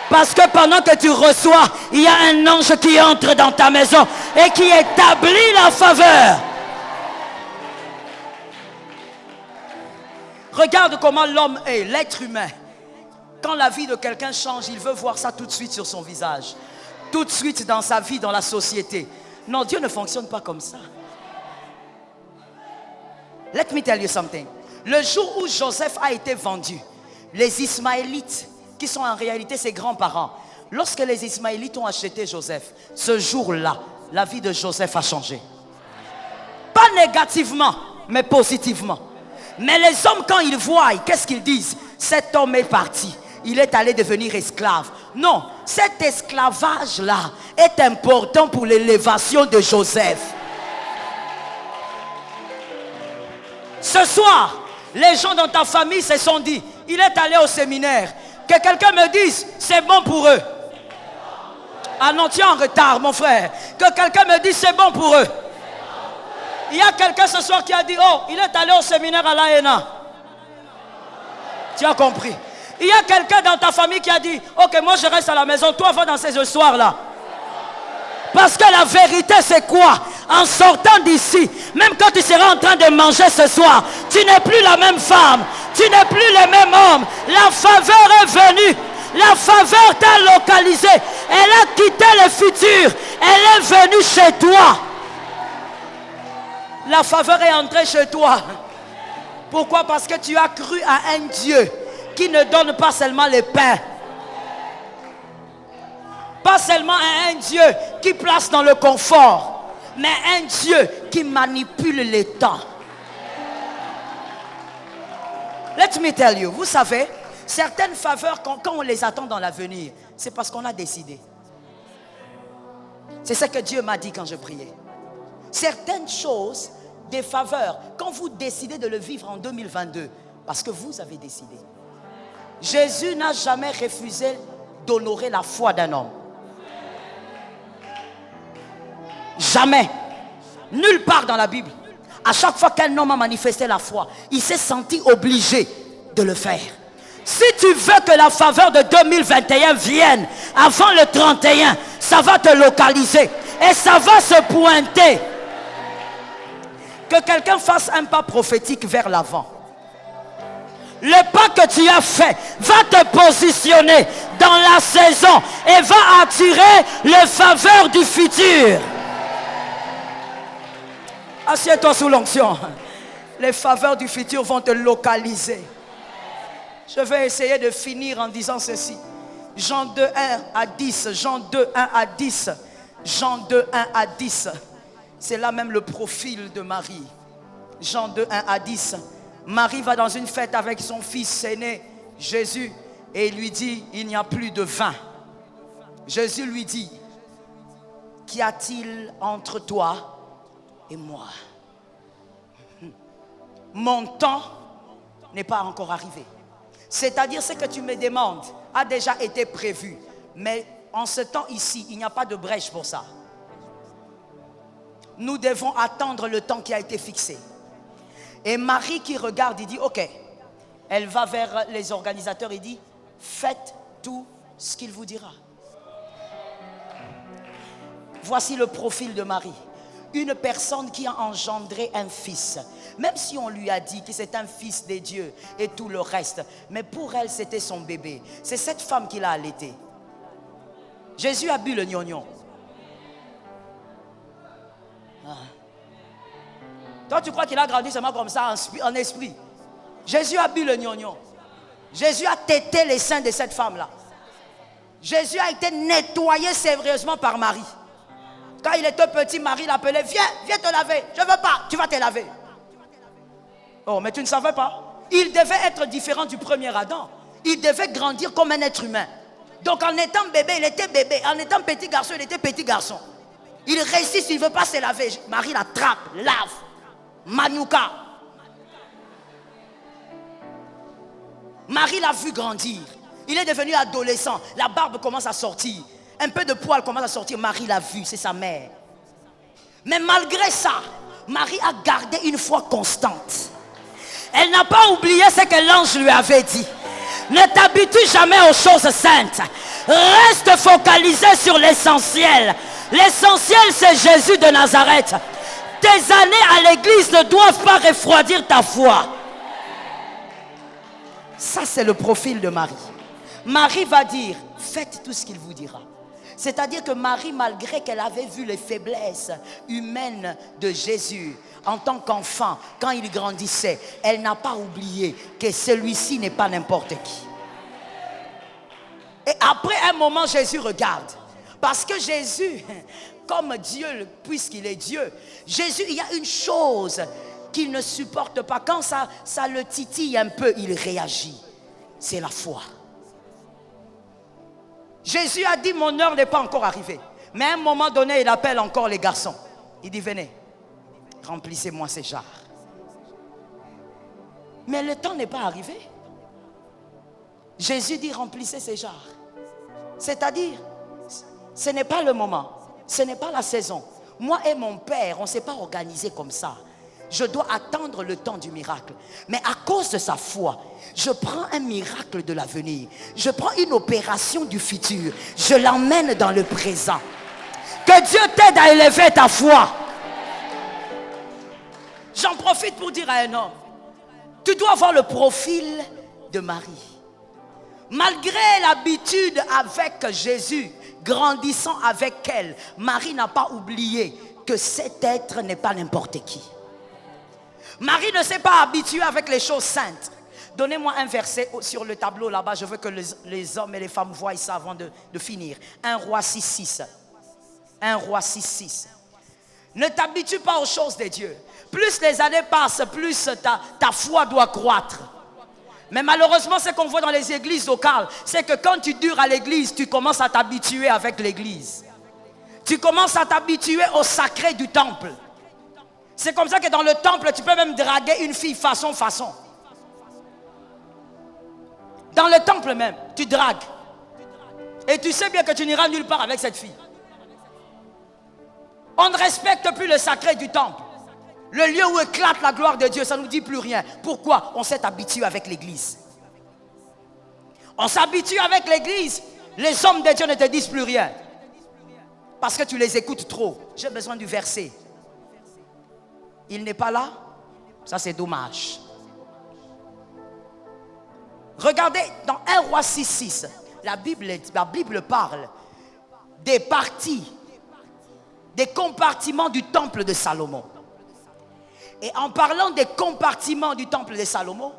Parce que pendant que tu reçois, il y a un ange qui entre dans ta maison et qui établit la faveur. Regarde comment l'homme est, l'être humain. Quand la vie de quelqu'un change, il veut voir ça tout de suite sur son visage. Tout de suite dans sa vie, dans la société. Non, Dieu ne fonctionne pas comme ça. Let me tell you something. Le jour où Joseph a été vendu, Les Ismaélites, qui sont en réalité ses grands-parents, lorsque les Ismaélites ont acheté Joseph, ce jour-là, la vie de Joseph a changé. Pas négativement, mais positivement. Mais les hommes, quand ils voient, qu'est-ce qu'ils disent? Cet homme est parti. Il est allé devenir esclave. Non, cet esclavage-là est important pour l'élévation de Joseph. Ce soir, les gens dans ta famille se sont dit, il est allé au séminaire. Que quelqu'un me dise, c'est bon pour eux. Ah non, tu es en retard, mon frère. Que quelqu'un me dise, c'est bon pour eux. Il y a quelqu'un ce soir qui a dit, oh, il est allé au séminaire à l'AENA. Tu as compris. Il y a quelqu'un dans ta famille qui a dit, ok, moi je reste à la maison, toi va danser ce soir-là. Parce que la vérité c'est quoi? En sortant d'ici, même quand tu seras en train de manger ce soir, tu n'es plus la même femme, tu n'es plus le même homme. La faveur est venue, la faveur t'a localisé, elle a quitté le futur, elle est venue chez toi. La faveur est entrée chez toi. Pourquoi? Parce que tu as cru à un Dieu qui ne donne pas seulement le pain. Pas seulement à un Dieu qui place dans le confort, mais un Dieu qui manipule les temps. Let me tell you, vous savez, certaines faveurs, quand on les attend dans l'avenir, c'est parce qu'on a décidé. C'est ce que Dieu m'a dit quand je priais. Certaines choses, des faveurs, quand vous décidez de le vivre en 2022, parce que vous avez décidé. Jésus n'a jamais refusé d'honorer la foi d'un homme. Jamais. Nulle part dans la Bible. À chaque fois qu'un homme a manifesté la foi, il s'est senti obligé de le faire. Si tu veux que la faveur de 2021 vienne avant le 31, ça va te localiser et ça va se pointer. Que quelqu'un fasse un pas prophétique vers l'avant. Le pas que tu as fait va te positionner dans la saison et va attirer les faveurs du futur. Assieds-toi sous l'onction. Les faveurs du futur vont te localiser. Je vais essayer de finir en disant ceci. Jean 2, 1 à 10. Jean 2, 1 à 10. Jean 2, 1 à 10. C'est là même le profil de Marie. Jean 2, 1 à 10. Marie va dans une fête avec son fils aîné, Jésus, et il lui dit, il n'y a plus de vin. Jésus lui dit, qu'y a-t-il entre toi et moi? Mon temps n'est pas encore arrivé. C'est-à-dire ce que tu me demandes a déjà été prévu. Mais en ce temps ici, il n'y a pas de brèche pour ça. Nous devons attendre le temps qui a été fixé. Et Marie qui regarde, il dit, ok. Elle va vers les organisateurs et dit, faites tout ce qu'il vous dira. Voici le profil de Marie. Une personne qui a engendré un fils. Même si on lui a dit que c'est un fils de Dieu et tout le reste. Mais pour elle, c'était son bébé. C'est cette femme qui l'a allaité. Jésus a bu le gnognon. Toi, tu crois qu'il a grandi seulement comme ça en esprit. Jésus a bu le gnognon. Jésus a tété les seins de cette femme-là. Jésus a été nettoyé sérieusement par Marie. Quand il était petit, Marie l'appelait, viens te laver. Je ne veux pas, tu vas te laver. Oh, mais tu ne savais pas. Il devait être différent du premier Adam. Il devait grandir comme un être humain. Donc en étant bébé, il était bébé. En étant petit garçon, il était petit garçon. Il résiste, il ne veut pas se laver. Marie l'attrape, lave. Manouka. Marie l'a vu grandir. Il est devenu adolescent. La barbe commence à sortir. Un peu de poil commence à sortir. Marie l'a vu, c'est sa mère. Mais malgré ça, Marie a gardé une foi constante. Elle n'a pas oublié ce que l'ange lui avait dit. Ne t'habitue jamais aux choses saintes. Reste focalisé sur l'essentiel. L'essentiel, c'est Jésus de Nazareth. Tes années à l'église ne doivent pas refroidir ta foi. Ça, c'est le profil de Marie. Marie va dire, faites tout ce qu'il vous dira. C'est-à-dire que Marie, malgré qu'elle avait vu les faiblesses humaines de Jésus en tant qu'enfant, quand il grandissait, elle n'a pas oublié que celui-ci n'est pas n'importe qui. Et après un moment, Jésus regarde. Parce que Jésus, comme Dieu, puisqu'il est Dieu, Jésus, il y a une chose qu'il ne supporte pas. Quand ça le titille un peu, il réagit. C'est la foi. Jésus a dit, mon heure n'est pas encore arrivée. Mais à un moment donné, il appelle encore les garçons. Il dit, venez, remplissez-moi ces jarres. Mais le temps n'est pas arrivé. Jésus dit, remplissez ces jarres. C'est-à-dire, ce n'est pas le moment, ce n'est pas la saison. Moi et mon père, on ne s'est pas organisé comme ça. Je dois attendre le temps du miracle. Mais à cause de sa foi, je prends un miracle de l'avenir. Je prends une opération du futur. Je l'emmène dans le présent. Que Dieu t'aide à élever ta foi. J'en profite pour dire à un homme, tu dois avoir le profil de Marie. Malgré l'habitude avec Jésus, grandissant avec elle, Marie n'a pas oublié que cet être n'est pas n'importe qui. Marie ne s'est pas habituée avec les choses saintes. Donnez-moi un verset sur le tableau là-bas. Je veux que les hommes et les femmes voient ça avant de finir. 1 Roi 6,6. 1 Roi 6,6. Ne t'habitue pas aux choses de Dieu. Plus les années passent, plus ta foi doit croître. Mais malheureusement, ce qu'on voit dans les églises locales, c'est que quand tu dures à l'église, tu commences à t'habituer avec l'église. Tu commences à t'habituer au sacré du temple. C'est comme ça que dans le temple, tu peux même draguer une fille façon. Dans le temple même, tu dragues. Et tu sais bien que tu n'iras nulle part avec cette fille. On ne respecte plus le sacré du temple. Le lieu où éclate la gloire de Dieu, ça ne nous dit plus rien. Pourquoi? On s'est habitué avec l'église. On s'habitue avec l'église. Les hommes de Dieu ne te disent plus rien. Parce que tu les écoutes trop. J'ai besoin du verset. Il n'est pas là? Ça, c'est dommage. Regardez, dans 1 Roi 6,6, la Bible parle des parties, des compartiments du temple de Salomon. Et en parlant des compartiments du temple de Salomon,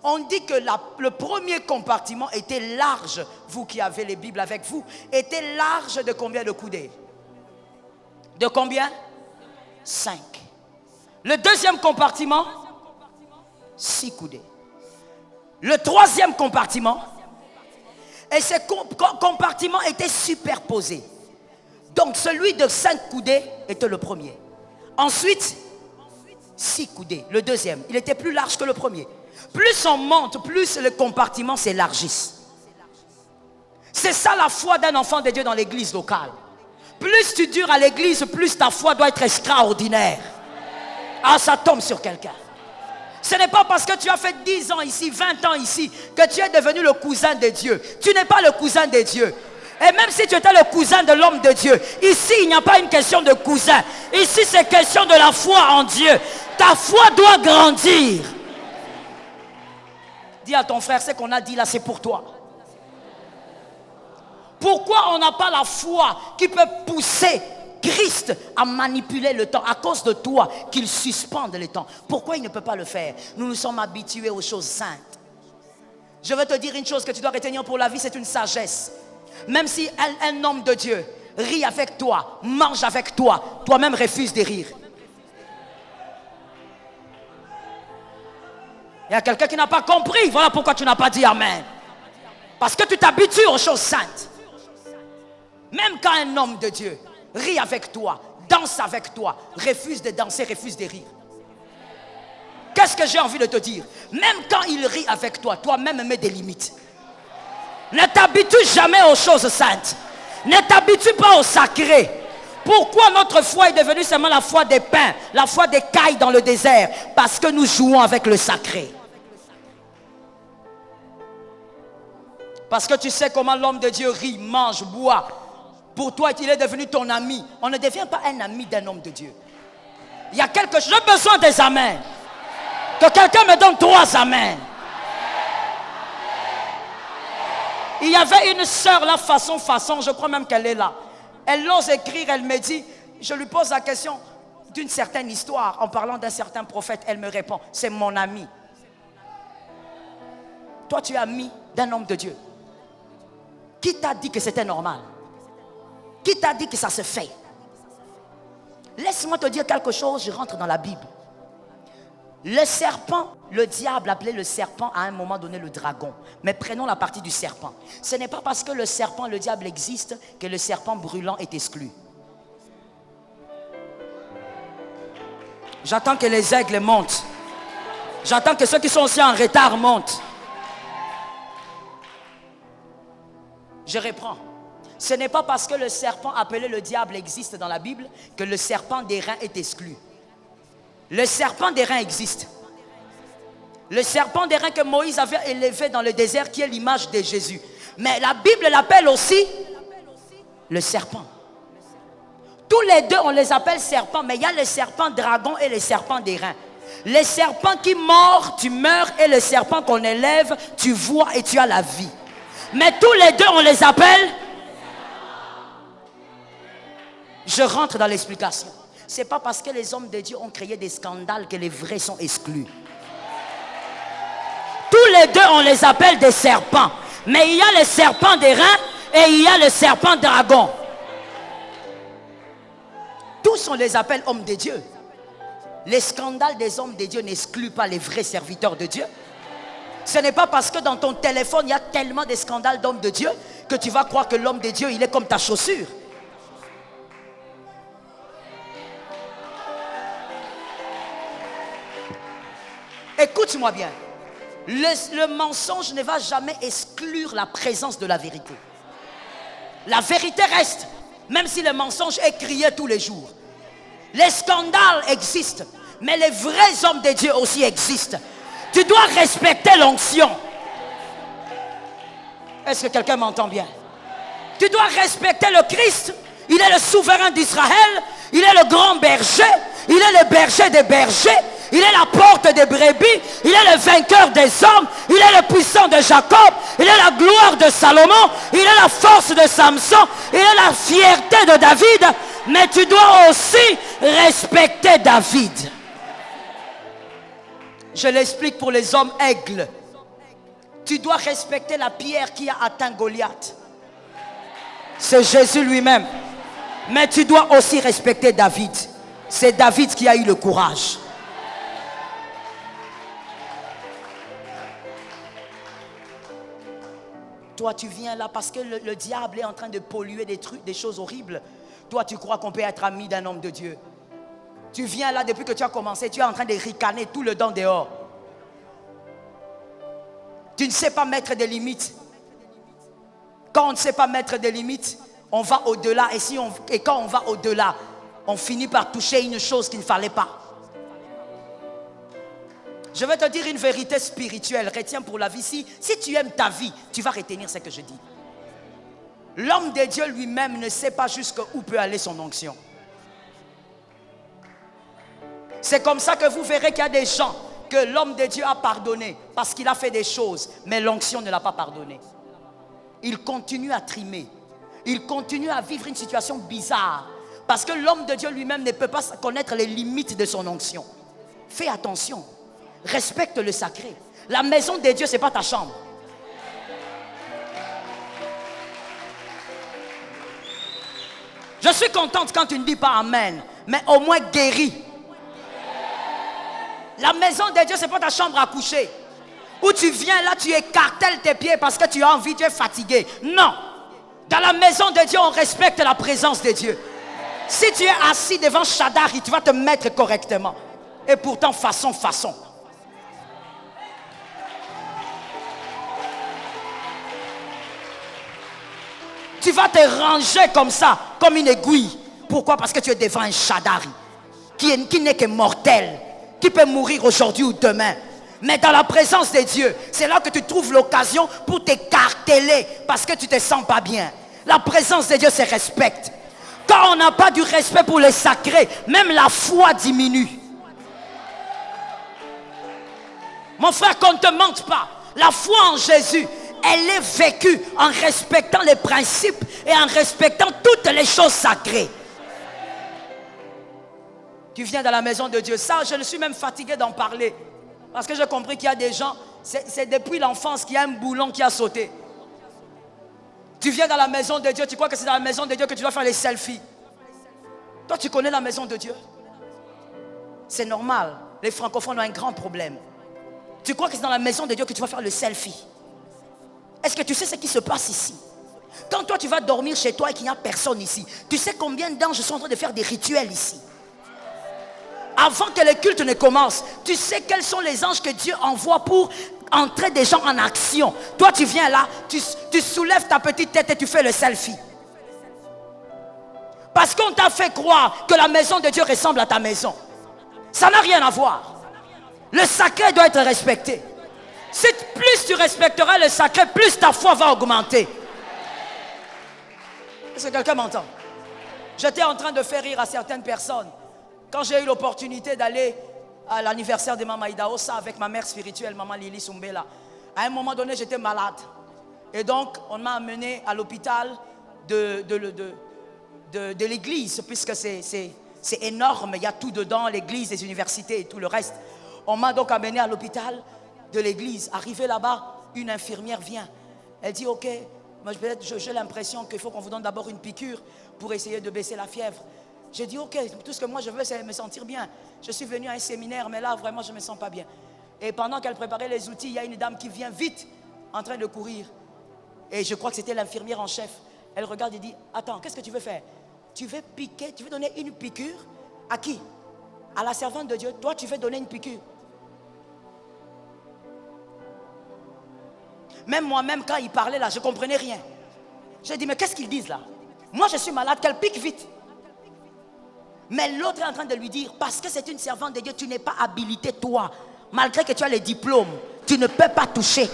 on dit que le premier compartiment était large. Vous qui avez les Bibles avec vous, était large de combien de coudées? De combien? 5. Le deuxième compartiment, 6 coudées. Le troisième compartiment, et ces compartiments étaient superposés. Donc celui de 5 coudées était le premier. Ensuite, 6 coudées, le deuxième. Il était plus large que le premier. Plus on monte, plus les compartiments s'élargissent. C'est ça la foi d'un enfant de Dieu dans l'église locale. Plus tu dures à l'église, plus ta foi doit être extraordinaire. Ah, ça tombe sur quelqu'un. Ce n'est pas parce que tu as fait 10 ans ici, 20 ans ici, que tu es devenu le cousin de Dieu. Tu n'es pas le cousin de Dieu. Et même si tu étais le cousin de l'homme de Dieu, ici il n'y a pas une question de cousin. Ici c'est question de la foi en Dieu. Ta foi doit grandir. Dis à ton frère, ce qu'on a dit là, c'est pour toi. Pourquoi on n'a pas la foi qui peut pousser Christ à manipuler le temps à cause de toi, qu'il suspende le temps? Pourquoi il ne peut pas le faire? Nous nous sommes habitués aux choses saintes. Je veux te dire une chose que tu dois retenir pour la vie, c'est une sagesse. Même si un homme de Dieu rit avec toi, mange avec toi, toi-même refuses de rire. Il y a quelqu'un qui n'a pas compris. Voilà pourquoi tu n'as pas dit Amen. Parce que tu t'habitues aux choses saintes. Même quand un homme de Dieu rit avec toi, danse avec toi, refuse de danser, refuse de rire. Qu'est-ce que j'ai envie de te dire? Même quand il rit avec toi, toi-même mets des limites. Ne t'habitue jamais aux choses saintes. Ne t'habitue pas au sacré. Pourquoi notre foi est devenue seulement la foi des pins, la foi des cailles dans le désert? Parce que nous jouons avec le sacré. Parce que tu sais comment l'homme de Dieu rit, mange, boit. Pour toi, il est devenu ton ami. On ne devient pas un ami d'un homme de Dieu. Il y a quelque chose. J'ai besoin des amens. Que quelqu'un me donne 3 amens. Il y avait une sœur là, façon, je crois même qu'elle est là. Elle ose écrire, elle me dit, je lui pose la question d'une certaine histoire, en parlant d'un certain prophète, elle me répond, c'est mon ami. Toi, tu es ami d'un homme de Dieu. Qui t'a dit que c'était normal? Qui t'a dit que ça se fait? Laisse-moi te dire quelque chose, je rentre dans la Bible. Le serpent, le diable appelait le serpent à un moment donné le dragon. Mais prenons la partie du serpent. Ce n'est pas parce que le serpent, le diable existe que le serpent brûlant est exclu. J'attends que les aigles montent. J'attends que ceux qui sont aussi en retard montent. Je reprends. Ce n'est pas parce que le serpent appelé le diable existe dans la Bible que le serpent d'airain est exclu. Le serpent d'airain existe. Le serpent d'airain que Moïse avait élevé dans le désert, qui est l'image de Jésus. Mais la Bible l'appelle aussi le serpent. Tous les deux, on les appelle serpents, mais il y a le serpent dragon et le serpent d'airain. Les serpents qui mordent, tu meurs, et le serpent qu'on élève, tu vois et tu as la vie. Mais tous les deux, on les appelle. Je rentre dans l'explication. Ce n'est pas parce que les hommes de Dieu ont créé des scandales que les vrais sont exclus. Tous les deux, on les appelle des serpents. Mais il y a le serpent d'airain et il y a le serpent dragon. Tous, on les appelle hommes de Dieu. Les scandales des hommes de Dieu n'excluent pas les vrais serviteurs de Dieu. Ce n'est pas parce que dans ton téléphone, il y a tellement de scandales d'hommes de Dieu que tu vas croire que l'homme de Dieu, il est comme ta chaussure. Écoute-moi bien. Le mensonge ne va jamais exclure la présence de la vérité. La vérité reste, même si le mensonge est crié tous les jours. Les scandales existent, mais les vrais hommes de Dieu aussi existent. Tu dois respecter l'onction. Est-ce que quelqu'un m'entend bien? Tu dois respecter le Christ. Il est le souverain d'Israël. Il est le grand berger. Il est le berger des bergers. Il est la porte des brebis. Il est le vainqueur des hommes. Il est le puissant de Jacob. Il est la gloire de Salomon. Il est la force de Samson. Il est la fierté de David. Mais tu dois aussi respecter David. Je l'explique pour les hommes aigles. Tu dois respecter la pierre qui a atteint Goliath. C'est Jésus lui-même. Mais tu dois aussi respecter David. C'est David qui a eu le courage. Toi, tu viens là parce que le diable est en train de polluer des trucs, des choses horribles. Toi, tu crois qu'on peut être ami d'un homme de Dieu. Tu viens là depuis que tu as commencé, tu es en train de ricaner tout le temps dehors. Tu ne sais pas mettre des limites. Quand on ne sait pas mettre des limites, on va au-delà. Et quand on va au-delà, on finit par toucher une chose qu'il ne fallait pas. Je vais te dire une vérité spirituelle. Retiens pour la vie. Si tu aimes ta vie, tu vas retenir ce que je dis. L'homme de Dieu lui-même ne sait pas jusqu'où peut aller son onction. C'est comme ça que vous verrez qu'il y a des gens que l'homme de Dieu a pardonné parce qu'il a fait des choses, mais l'onction ne l'a pas pardonné. Il continue à trimer. Il continue à vivre une situation bizarre parce que l'homme de Dieu lui-même ne peut pas connaître les limites de son onction. Fais attention. Respecte le sacré. La maison de Dieu, ce n'est pas ta chambre. Je suis contente quand tu ne dis pas Amen, mais au moins guéris. La maison de Dieu, ce n'est pas ta chambre à coucher. Où tu viens là, tu écartèles tes pieds parce que tu as envie, tu es fatigué. Non. Dans la maison de Dieu, on respecte la présence de Dieu. Si tu es assis devant Shaddai, tu vas te mettre correctement. Et pourtant, façon. Tu vas te ranger comme ça, comme une aiguille. Pourquoi? Parce que tu es devant un Shaddai qui n'est que mortel, qui peut mourir aujourd'hui ou demain. Mais dans la présence de Dieu, c'est là que tu trouves l'occasion pour t'écarteler parce que tu ne te sens pas bien. La présence de Dieu se respecte. Quand on n'a pas du respect pour les sacrés, même la foi diminue. Mon frère, qu'on ne te mente pas. La foi en Jésus elle est vécue en respectant les principes et en respectant toutes les choses sacrées. Tu viens dans la maison de Dieu. Ça, je suis même fatigué d'en parler. Parce que j'ai compris qu'il y a des gens, c'est depuis l'enfance qu'il y a un boulon qui a sauté. Tu viens dans la maison de Dieu, tu crois que c'est dans la maison de Dieu que tu dois faire les selfies. Toi, tu connais la maison de Dieu? C'est normal. Les francophones ont un grand problème. Tu crois que c'est dans la maison de Dieu que tu vas faire le selfie? Est-ce que tu sais ce qui se passe ici? Quand toi, tu vas dormir chez toi et qu'il n'y a personne ici, tu sais combien d'anges sont en train de faire des rituels ici? Avant que le culte ne commence, tu sais quels sont les anges que Dieu envoie pour entrer des gens en action. Toi, tu viens là, tu soulèves ta petite tête et tu fais le selfie. Parce qu'on t'a fait croire que la maison de Dieu ressemble à ta maison. Ça n'a rien à voir. Le sacré doit être respecté. Si plus tu respecteras le sacré, plus ta foi va augmenter. Est-ce que quelqu'un m'entend? J'étais en train de faire rire à certaines personnes. Quand j'ai eu l'opportunité d'aller à l'anniversaire de Maman Ida Ossa avec ma mère spirituelle, Maman Lili Sumbela, à un moment donné, j'étais malade. Et donc, on m'a amené à l'hôpital de l'église, puisque c'est énorme, il y a tout dedans, l'église, les universités et tout le reste. On m'a donc amené à l'hôpital de l'église. Arrivé là-bas, une infirmière vient. Elle dit, ok, moi j'ai l'impression qu'il faut qu'on vous donne d'abord une piqûre pour essayer de baisser la fièvre. J'ai dit, ok, tout ce que moi je veux, c'est me sentir bien. Je suis venu à un séminaire, mais là, vraiment, je ne me sens pas bien. Et pendant qu'elle préparait les outils, il y a une dame qui vient vite, en train de courir. Et je crois que c'était l'infirmière en chef. Elle regarde et dit, attends, qu'est-ce que tu veux faire? Tu veux piquer, tu veux donner une piqûre? À qui? À la servante de Dieu. Toi, tu veux donner une piqûre. Même moi-même, quand il parlait là, je ne comprenais rien. J'ai dit, mais qu'est-ce qu'ils disent là? Moi, je suis malade, qu'elle pique vite. Mais l'autre est en train de lui dire, parce que c'est une servante de Dieu, tu n'es pas habilité toi. Malgré que tu as les diplômes, tu ne peux pas toucher.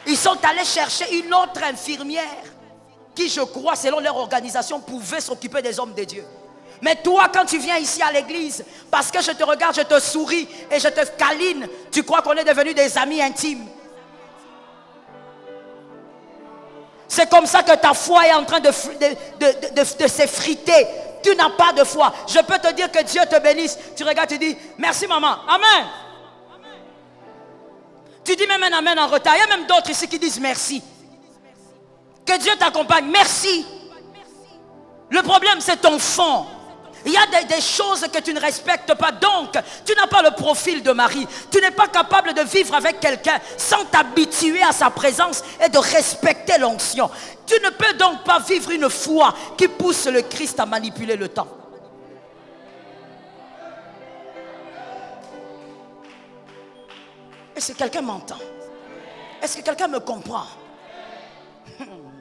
Ils sont allés chercher une autre infirmière qui, je crois, selon leur organisation, pouvait s'occuper des hommes de Dieu. Mais toi, quand tu viens ici à l'église, parce que je te regarde, je te souris et je te câline, tu crois qu'on est devenus des amis intimes. C'est comme ça que ta foi est en train de s'effriter. Tu n'as pas de foi. Je peux te dire que Dieu te bénisse. Tu regardes, tu dis, merci maman. Amen. Tu dis même un amen en retard. Il y a même d'autres ici qui disent merci. Que Dieu t'accompagne. Merci. Le problème, c'est ton fond. Il y a des choses que tu ne respectes pas. Donc, tu n'as pas le profil de Marie. Tu n'es pas capable de vivre avec quelqu'un sans t'habituer à sa présence et de respecter l'onction. Tu ne peux donc pas vivre une foi qui pousse le Christ à manipuler le temps. Est-ce que quelqu'un m'entend? Est-ce que quelqu'un me comprend?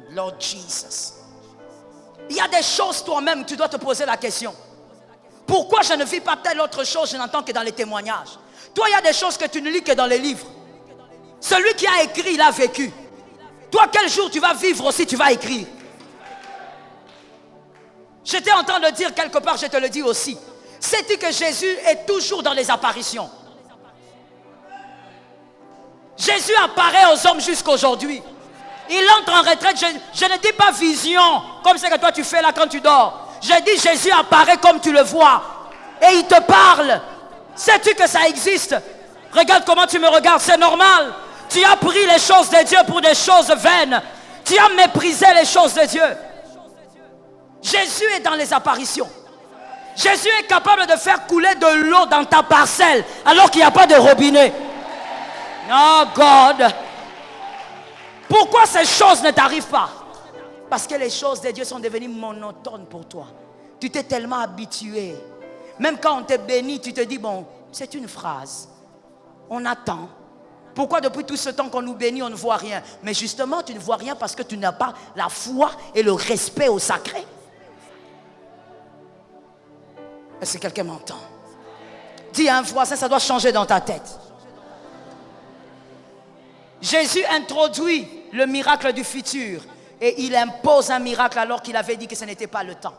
Lord Jesus. Il y a des choses toi-même, tu dois te poser la question. Pourquoi je ne vis pas telle autre chose, je n'entends que dans les témoignages? Toi, il y a des choses que tu ne lis que dans les livres. Celui qui a écrit, il a vécu. Toi, quel jour tu vas vivre aussi, tu vas écrire. J'étais en train de dire quelque part, je te le dis aussi. Sais-tu que Jésus est toujours dans les apparitions? Jésus apparaît aux hommes jusqu'aujourd'hui. Il entre en retraite, je ne dis pas vision, comme c'est que toi tu fais là quand tu dors. Je dis Jésus apparaît comme tu le vois. Et il te parle. Sais-tu que ça existe? Regarde comment tu me regardes, c'est normal. Tu as pris les choses de Dieu pour des choses vaines. Tu as méprisé les choses de Dieu. Jésus est dans les apparitions. Jésus est capable de faire couler de l'eau dans ta parcelle alors qu'il n'y a pas de robinet. Oh God. Pourquoi ces choses ne t'arrivent pas? Parce que les choses de Dieu sont devenues monotones pour toi. Tu t'es tellement habitué. Même quand on te bénit, tu te dis, bon, c'est une phrase. On attend. Pourquoi depuis tout ce temps qu'on nous bénit, on ne voit rien? Mais justement, tu ne vois rien parce que tu n'as pas la foi et le respect au sacré. Est-ce que quelqu'un m'entend? Dis à un voisin, ça doit changer dans ta tête. Jésus introduit le miracle du futur et il impose un miracle alors qu'il avait dit que ce n'était pas le temps.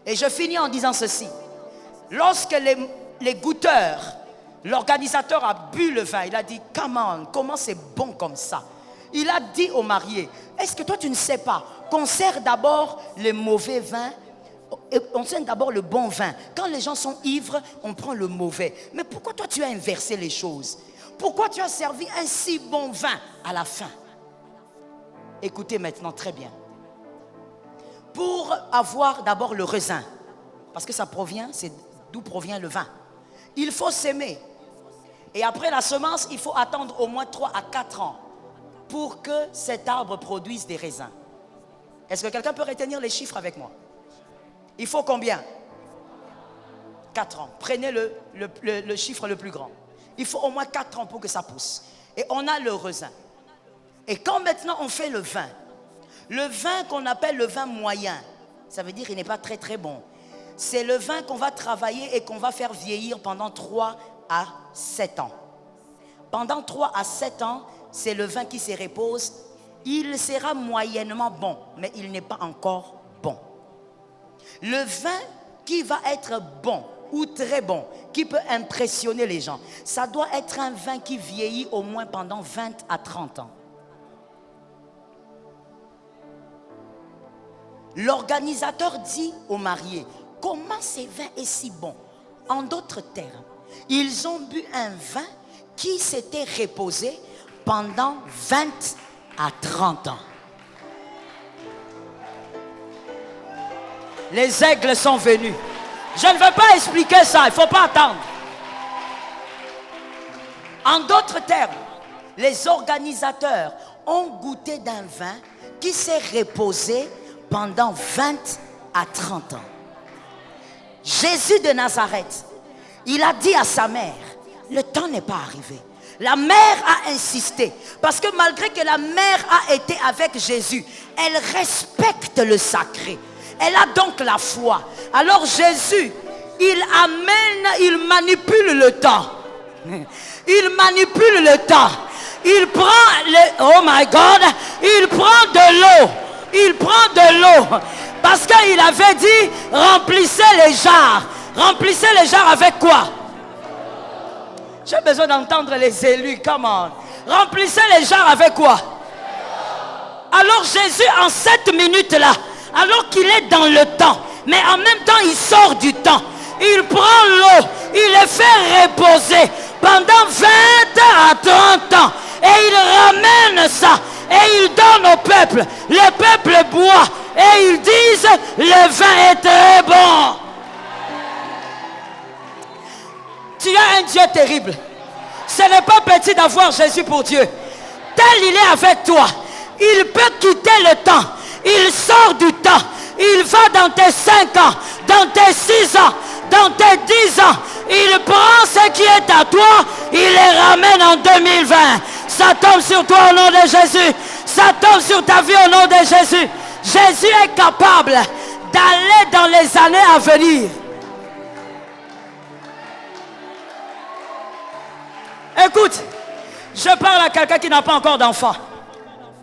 Et je finis en disant ceci. Lorsque les goûteurs L'organisateur a bu le vin. Il a dit, come on, comment c'est bon comme ça? Il a dit au marié, est-ce que toi tu ne sais pas qu'on sert d'abord le mauvais vin, on sert d'abord le bon vin. Quand les gens sont ivres, on prend le mauvais. Mais pourquoi toi tu as inversé les choses? Pourquoi tu as servi un si bon vin à la fin? Écoutez maintenant très bien. Pour avoir d'abord le raisin, parce que ça provient, c'est d'où provient le vin. Il faut s'aimer. Et après la semence, il faut attendre au moins 3 à 4 ans pour que cet arbre produise des raisins. Est-ce que quelqu'un peut retenir les chiffres avec moi? Il faut combien? 4 ans. Prenez le chiffre le plus grand. Il faut au moins 4 ans pour que ça pousse. Et on a le raisin. Et quand maintenant on fait le vin qu'on appelle le vin moyen, ça veut dire qu'il n'est pas très très bon. C'est le vin qu'on va travailler et qu'on va faire vieillir pendant 3 à 7 ans. Pendant 3 à 7 ans, c'est le vin qui se repose. Il sera moyennement bon, mais il n'est pas encore bon. Le vin qui va être bon ou très bon, qui peut impressionner les gens, ça doit être un vin qui vieillit au moins pendant 20 à 30 ans. L'organisateur dit aux mariés, comment ce vin est si bon? En d'autres termes, ils ont bu un vin qui s'était reposé pendant 20 à 30 ans. Les aigles sont venus. Je ne veux pas expliquer ça, il ne faut pas attendre. En d'autres termes, les organisateurs ont goûté d'un vin qui s'est reposé pendant 20 à 30 ans. Jésus de Nazareth, il a dit à sa mère, le temps n'est pas arrivé. La mère a insisté, parce que malgré que la mère a été avec Jésus, elle respecte le sacré. Elle a donc la foi. Alors Jésus, il manipule le temps. Il manipule le temps. Il prend oh my God, il prend de l'eau. Il prend de l'eau. Parce qu'il avait dit, remplissez les jarres. Remplissez les jarres avec quoi? J'ai besoin d'entendre les élus, come on. Remplissez les jarres avec quoi? Alors Jésus, en cette minute-là, alors qu'il est dans le temps, mais en même temps il sort du temps, il prend l'eau, il les fait reposer pendant 20 à 30 ans et il ramène ça et il donne au peuple. Le peuple boit et ils disent le vin est très bon. Tu as un Dieu terrible. Ce n'est pas petit d'avoir Jésus pour Dieu. Tel il est avec toi, il peut quitter le temps. Il sort du temps. Il va dans tes 5 ans, dans tes 6 ans, dans tes 10 ans. Il prend ce qui est à toi, il les ramène en 2020. Ça tombe sur toi au nom de Jésus. Ça tombe sur ta vie au nom de Jésus. Jésus est capable d'aller dans les années à venir. Écoute, je parle à quelqu'un qui n'a pas encore d'enfant.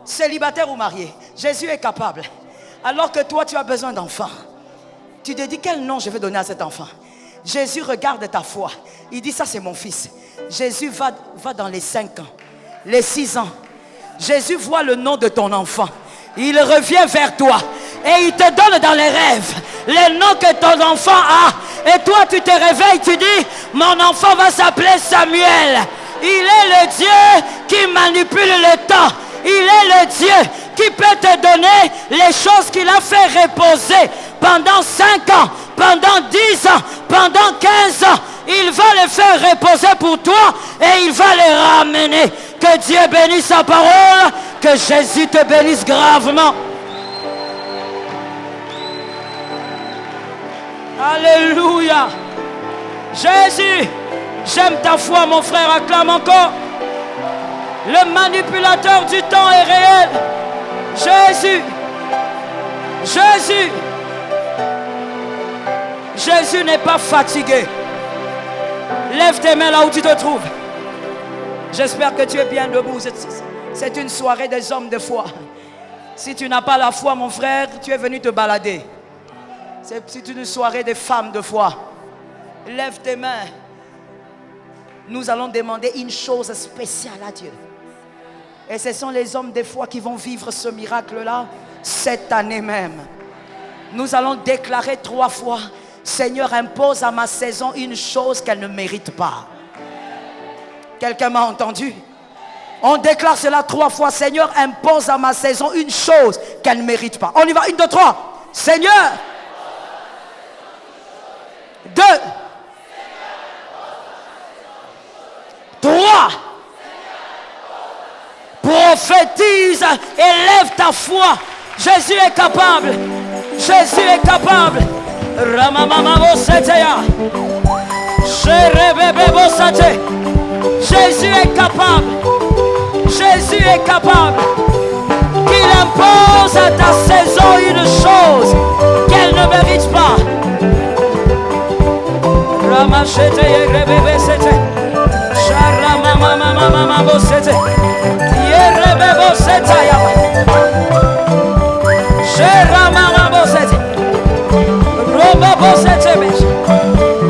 Célibataire ou marié, Jésus est capable. Alors que toi, tu as besoin d'enfants. Tu te dis, quel nom je vais donner à cet enfant? Jésus regarde ta foi. Il dit, ça c'est mon fils. Jésus va dans les 5 ans, les 6 ans. Jésus voit le nom de ton enfant. Il revient vers toi. Et il te donne dans les rêves le nom que ton enfant a. Et toi, tu te réveilles, tu dis, mon enfant va s'appeler Samuel. Il est le Dieu qui manipule le temps. Il est le Dieu qui peut te donner les choses qu'il a fait reposer pendant 5 ans, pendant 10 ans, pendant 15 ans. Il va les faire reposer pour toi et il va les ramener. Que Dieu bénisse sa parole, que Jésus te bénisse gravement. Alléluia. Jésus, j'aime ta foi, mon frère, acclame encore. Le manipulateur du temps est réel. Jésus. Jésus. Jésus n'est pas fatigué. Lève tes mains là où tu te trouves. J'espère que tu es bien debout. C'est une soirée des hommes de foi. Si tu n'as pas la foi, mon frère, tu es venu te balader. C'est une soirée des femmes de foi. Lève tes mains. Nous allons demander une chose spéciale à Dieu. Et ce sont les hommes des fois qui vont vivre ce miracle-là cette année même. Nous allons déclarer 3 fois: Seigneur, impose à ma saison une chose qu'elle ne mérite pas. Quelqu'un m'a entendu? On déclare cela 3 fois: Seigneur, impose à ma saison une chose qu'elle ne mérite pas. On y va, 1, 2, 3. Seigneur. 2. 3. Prophétise et lève ta foi. Jésus est capable. Jésus est capable. Jésus est capable. Jésus est capable. Qu'il impose à ta saison une chose qu'elle ne mérite pas.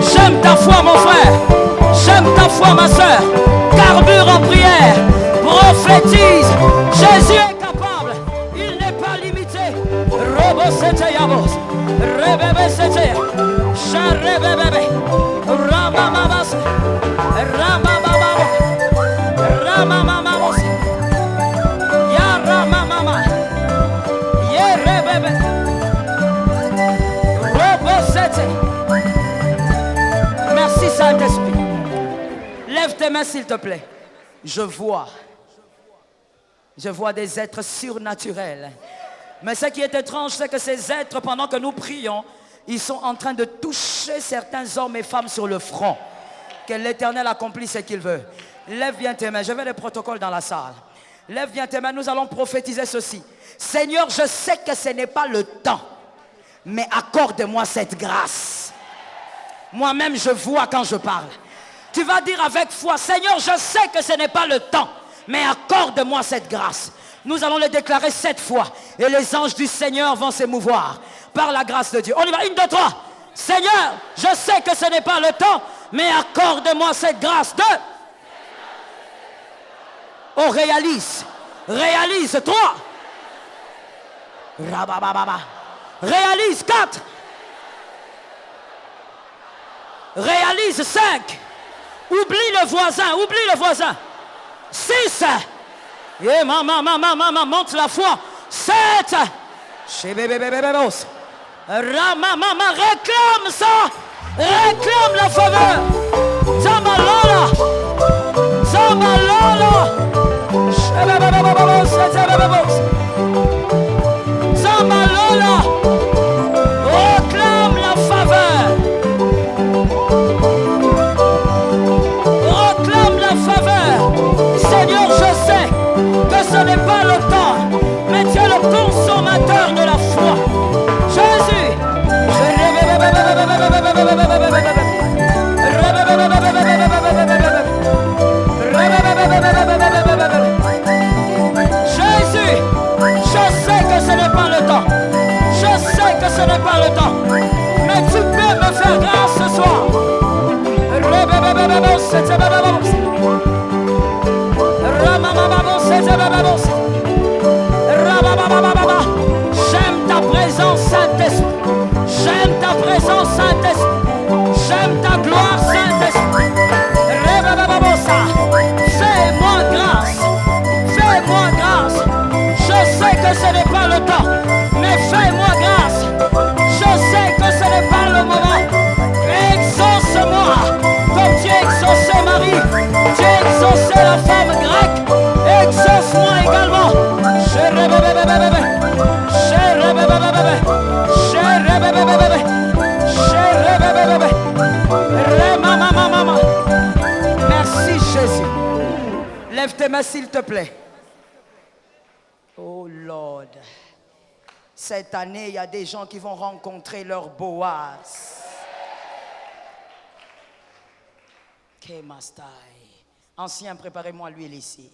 J'aime ta foi, mon frère. J'aime ta foi, ma soeur. Carbure en prière. Prophétise. Jésus est capable. Il n'est pas limité. Merci Saint-Esprit. Lève tes mains s'il te plaît. Je vois des êtres surnaturels. Mais ce qui est étrange, c'est que ces êtres, pendant que nous prions, ils sont en train de toucher certains hommes et femmes sur le front. Que l'Éternel accomplisse ce qu'il veut. Lève bien tes mains. Je vais les protocoles dans la salle. Lève bien tes mains. Nous allons prophétiser ceci. Seigneur, je sais que ce n'est pas le temps, mais accorde-moi cette grâce. Moi-même, je vois quand je parle. Tu vas dire avec foi: Seigneur, je sais que ce n'est pas le temps, mais accorde-moi cette grâce. Nous allons le déclarer 7 fois. Et les anges du Seigneur vont s'émouvoir par la grâce de Dieu. On y va, 1, 2, 3. Seigneur, je sais que ce n'est pas le temps, mais accorde-moi cette grâce. 2. On réalise. Réalise. 3. Rabababa. Réalise. 4. Réalise. 5. Oublie le voisin. Oublie le voisin. 6. Et maman, monte la foi. 7. Chez bébé, Ramamama, réclame ça. Réclame la faveur. Zamalola. Zamalola. Zamalola. Réclame la faveur. Réclame la faveur. Seigneur, je sais que ce n'est pas le temps, mais tu es le consommateur de la foi. Jésus. Jésus, je sais que ce n'est pas le temps. Je sais que ce n'est pas le temps, mais tu peux me faire grâce ce soir. J'aime ta présence, Saint-Esprit. J'aime ta présence, Saint-Esprit. J'aime ta gloire, Saint-Esprit. Fais-moi grâce. Fais-moi grâce. Je sais que ce n'est pas le temps, mais fais-moi grâce. Je sais que ce n'est pas le moment. Exauce-moi comme tu as exaucé Marie. Tu as exaucé la femme grecque. Exauce-moi également. Merci Jésus. Lève tes mains s'il te plaît. Oh Lord. Cette année, il y a des gens qui vont rencontrer leur Boaz. Kemastai. Ancien, préparez-moi l'huile ici.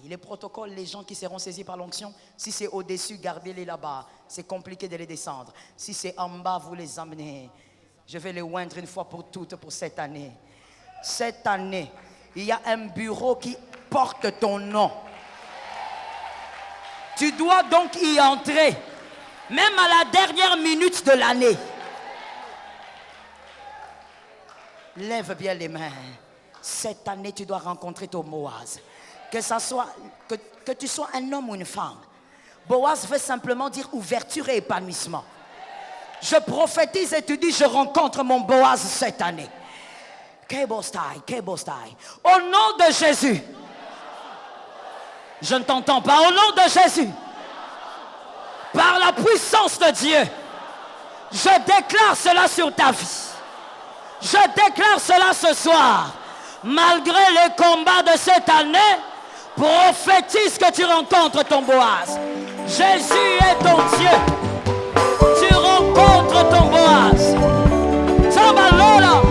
Les protocoles, les gens qui seront saisis par l'onction, si c'est au-dessus, gardez-les là-bas. C'est compliqué de les descendre. Si c'est en bas, vous les emmenez. Je vais les oindre une fois pour toutes pour cette année. Cette année, il y a un bureau qui porte ton nom. Tu dois donc y entrer, même à la dernière minute de l'année. Lève bien les mains. Cette année, tu dois rencontrer ton Boaz. Que tu sois un homme ou une femme. Boaz veut simplement dire ouverture et épanouissement. Je prophétise et tu dis, je rencontre mon Boaz cette année. Kebostai, Kebostai. Au nom de Jésus. Je ne t'entends pas. Au nom de Jésus. Par la puissance de Dieu. Je déclare cela sur ta vie. Je déclare cela ce soir. Malgré les combats de cette année, prophétise que tu rencontres ton Boaz. Jésus est ton Dieu. Tu rencontres ton Boaz. Tabalola.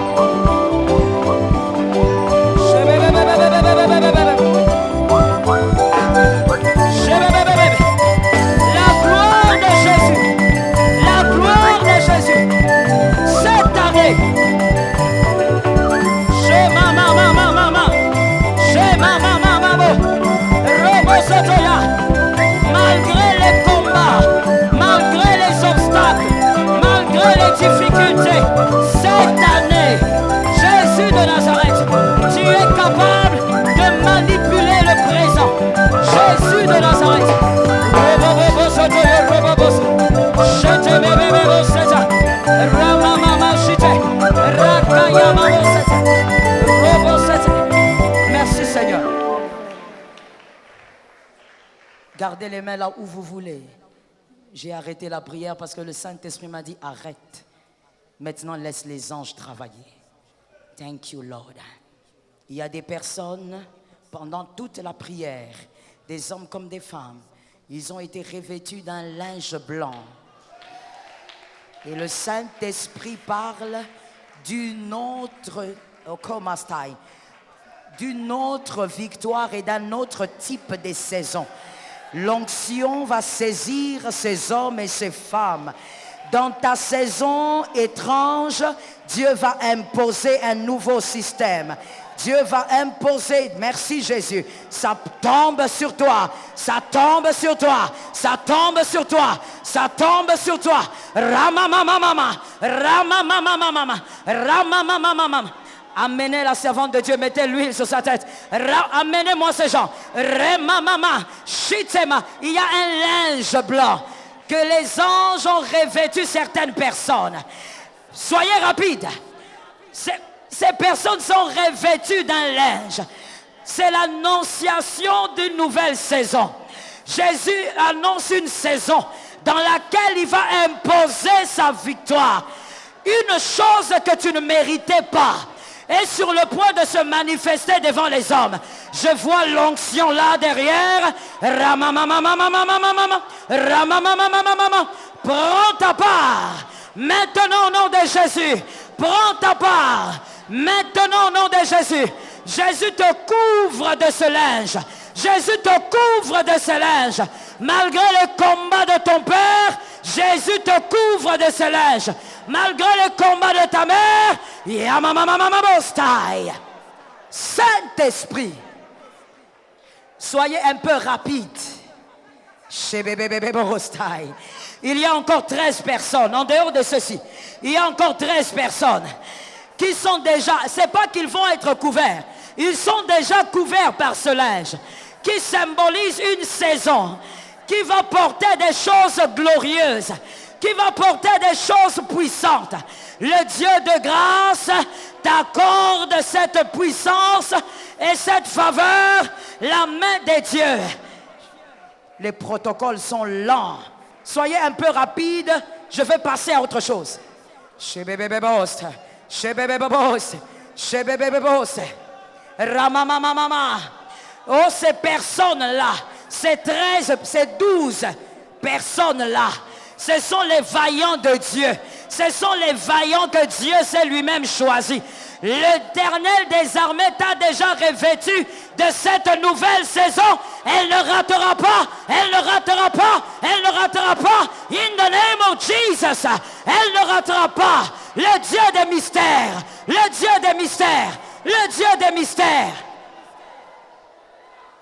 La gloire de Jésus. La gloire de Jésus. Cette année. Malgré les combats, malgré les obstacles, malgré les difficultés, cette année, Jésus de Nazareth, tu es capable de manipuler le présent. Jésus de Nazareth. Merci Seigneur. Gardez les mains là où vous voulez. J'ai arrêté la prière parce que le Saint-Esprit m'a dit arrête. Maintenant laisse les anges travailler. Thank you Lord. Il y a des personnes pendant toute la prière, des hommes comme des femmes, ils ont été revêtus d'un linge blanc. Et le Saint-Esprit parle d'une autre victoire et d'un autre type de saison. L'onction va saisir ces hommes et ces femmes. Dans ta saison étrange, Dieu va imposer un nouveau système. Dieu va imposer, merci Jésus, ça tombe sur toi, ça tombe sur toi, ça tombe sur toi, ça tombe sur toi. Ramamamamama, ramamamamama, ramamamamama. Amenez la servante de Dieu, mettez l'huile sur sa tête. Amenez-moi ces gens. Remamama, shitema. Il y a un linge blanc que les anges ont revêtu certaines personnes. Soyez rapides. Ces personnes sont revêtues d'un linge. C'est l'annonciation d'une nouvelle saison. Jésus annonce une saison dans laquelle il va imposer sa victoire. Une chose que tu ne méritais pas est sur le point de se manifester devant les hommes. Je vois l'onction là derrière. Ramamamamamamamamama. Ramamamamamamama. Prends ta part. Maintenant au nom de Jésus. Prends ta part. Maintenant au nom de Jésus. Jésus te couvre de ce linge. Jésus te couvre de ce linge. Malgré le combat de ton père, Jésus te couvre de ce linge. Malgré le combat de ta mère, Saint-Esprit, soyez un peu rapide. Il y a encore 13 personnes, en dehors de ceci, il y a encore 13 personnes qui sont déjà, c'est pas qu'ils vont être couverts, ils sont déjà couverts par ce linge qui symbolise une saison, qui va porter des choses glorieuses, qui va porter des choses puissantes. Le Dieu de grâce t'accorde cette puissance et cette faveur, la main de Dieu. Les protocoles sont lents. Soyez un peu rapide, je vais passer à autre chose. Ramamamamama. Oh, ces personnes-là, ces 13, ces 12 personnes-là, ce sont les vaillants de Dieu. Ce sont les vaillants que Dieu s'est lui-même choisi. L'Éternel des armées t'a déjà revêtu de cette nouvelle saison. Elle ne ratera pas. Elle ne ratera pas. Elle ne ratera pas. In the name of Jesus. Elle ne ratera pas. Le Dieu des mystères. Le Dieu des mystères. le Dieu des mystères.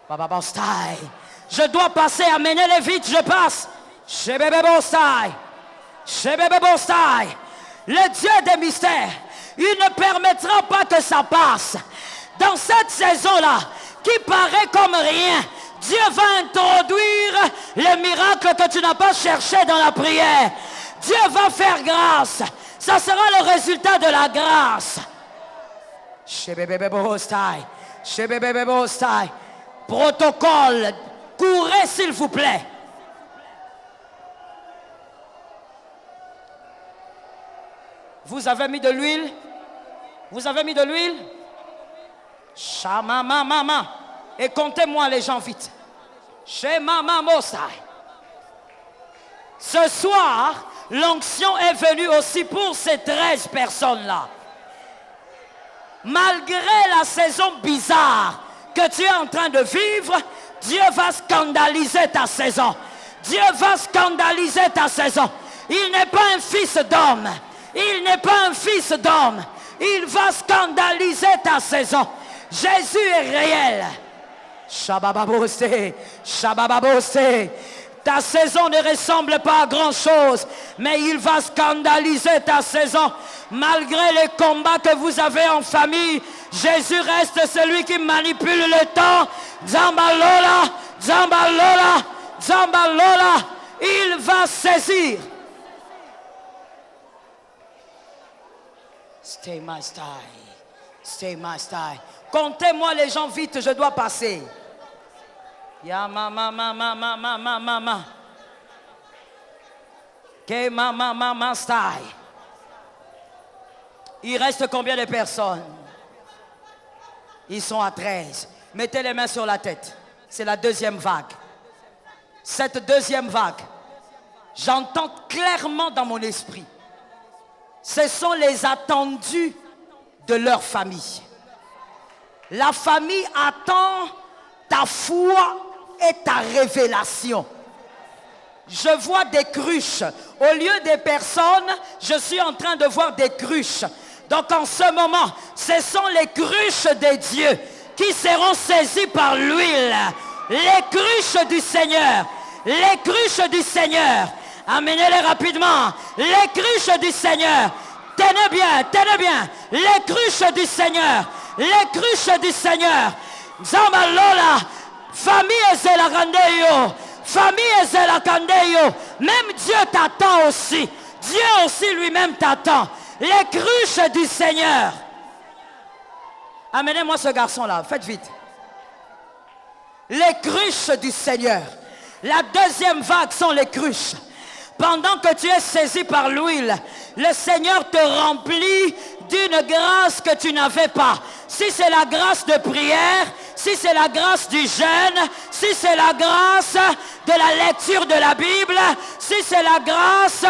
Bababostai. Je dois passer, amenez-les vite, je passe. Shebebebostai. Shebebebostai. Le Dieu des mystères. Il ne permettra pas que ça passe. Dans cette saison-là, qui paraît comme rien, Dieu va introduire le miracle que tu n'as pas cherché dans la prière. Dieu va faire grâce. Ça sera le résultat de la grâce. Shebebebostai. Shebebebostai. Protocole. Courez s'il vous plaît. Vous avez mis de l'huile? Vous avez mis de l'huile? Shamamamama. Et comptez-moi les gens vite. Shemamamosai. Ce soir, l'onction est venue aussi pour ces 13 personnes-là. Malgré la saison bizarre que tu es en train de vivre, Dieu va scandaliser ta saison. Dieu va scandaliser ta saison. Il n'est pas un fils d'homme. Il n'est pas un fils d'homme. Il va scandaliser ta saison. Jésus est réel. Shabababose, Shabababose. Ta saison ne ressemble pas à grand-chose, mais il va scandaliser ta saison. Malgré les combats que vous avez en famille, Jésus reste celui qui manipule le temps. Zambalola, Zambalola, Zambalola. Il va saisir. Stay my style. Stay my style. Comptez-moi les gens vite, je dois passer. Ya mama mama mama mama mama. Que mama mama style. Il reste combien de personnes? Ils sont à 13. Mettez les mains sur la tête. C'est la deuxième vague. Cette deuxième vague, j'entends clairement dans mon esprit. Ce sont les attendus de leur famille. La famille attend ta foi et ta révélation. Je vois des cruches. Au lieu des personnes, je suis en train de voir des cruches. Donc en ce moment, ce sont les cruches de Dieu qui seront saisies par l'huile. Les cruches du Seigneur. Les cruches du Seigneur. Amenez-les rapidement. Les cruches du Seigneur. Tenez bien, tenez bien. Les cruches du Seigneur. Les cruches du Seigneur. Zambalola. Famille Ezelakandeyo. Famille Ezelakandeyo. Même Dieu t'attend aussi. Dieu aussi lui-même t'attend. Les cruches du Seigneur. Amenez-moi ce garçon-là. Faites vite. Les cruches du Seigneur. La deuxième vague sont les cruches. Pendant que tu es saisi par l'huile, le Seigneur te remplit d'une grâce que tu n'avais pas. Si c'est la grâce de prière, si c'est la grâce du jeûne, si c'est la grâce de la lecture de la Bible, si c'est la grâce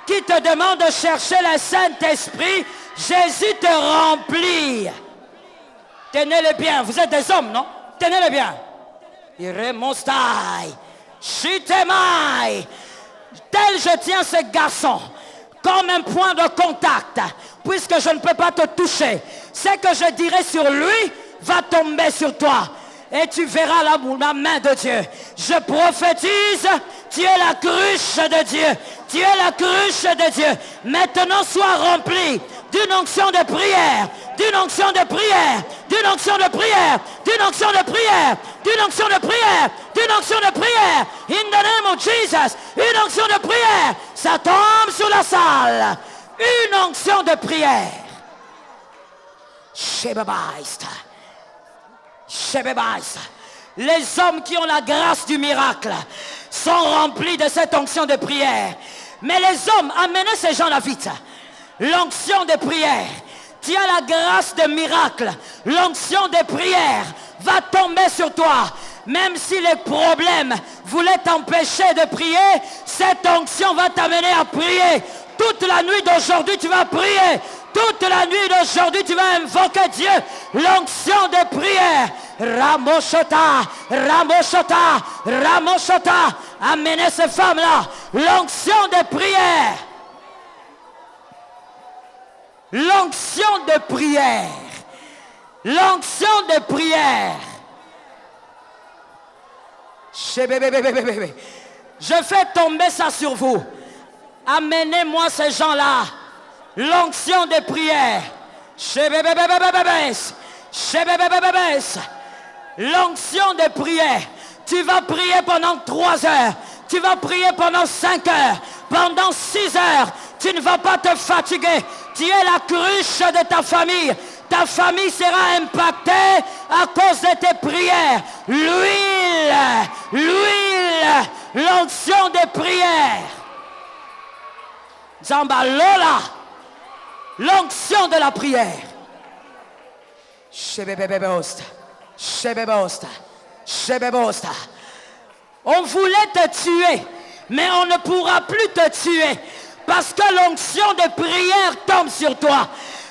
qui te demande de chercher le Saint-Esprit, Jésus te remplit. Tenez-le bien, vous êtes des hommes, non? Tenez-le bien. Iremostai, Shitemai. Tel je tiens ce garçon comme un point de contact, puisque je ne peux pas te toucher. Ce que je dirai sur lui va tomber sur toi. Et tu verras la main de Dieu. Je prophétise, tu es la cruche de Dieu. Tu es la cruche de Dieu. Maintenant sois rempli d'une onction de prière. D'une onction de prière. D'une onction de prière. D'une onction de prière. D'une onction de prière. D'une onction de prière. In the name of Jesus. Une onction de prière. Ça tombe sur la salle. Une onction de prière. Shebabaista. Shebabaista. Les hommes qui ont la grâce du miracle sont remplis de cette onction de prière. Mais les hommes, amenez ces gens-là vite. L'onction de prière. Tu as la grâce de miracle. L'onction de prière va tomber sur toi. Même si les problèmes voulaient t'empêcher de prier, cette onction va t'amener à prier. Toute la nuit d'aujourd'hui, tu vas prier. Toute la nuit d'aujourd'hui, tu vas invoquer Dieu. L'onction de prière. Ramoshota, Ramoshota, Ramoshota. Amenez ces femmes-là. L'onction de prière. L'onction de prière. L'onction de prière. Je fais tomber ça sur vous. Amenez-moi ces gens-là. L'onction de prière. L'onction de prière. Tu vas prier pendant 3 heures. Tu vas prier pendant 5 heures. Pendant 6 heures. Tu ne vas pas te fatiguer. Tu es la cruche de ta famille. Ta famille sera impactée à cause de tes prières. L'huile, l'onction de prière. Zamba Lola, l'onction de la prière. On voulait te tuer, mais on ne pourra plus te tuer parce que l'onction de prière tombe sur toi.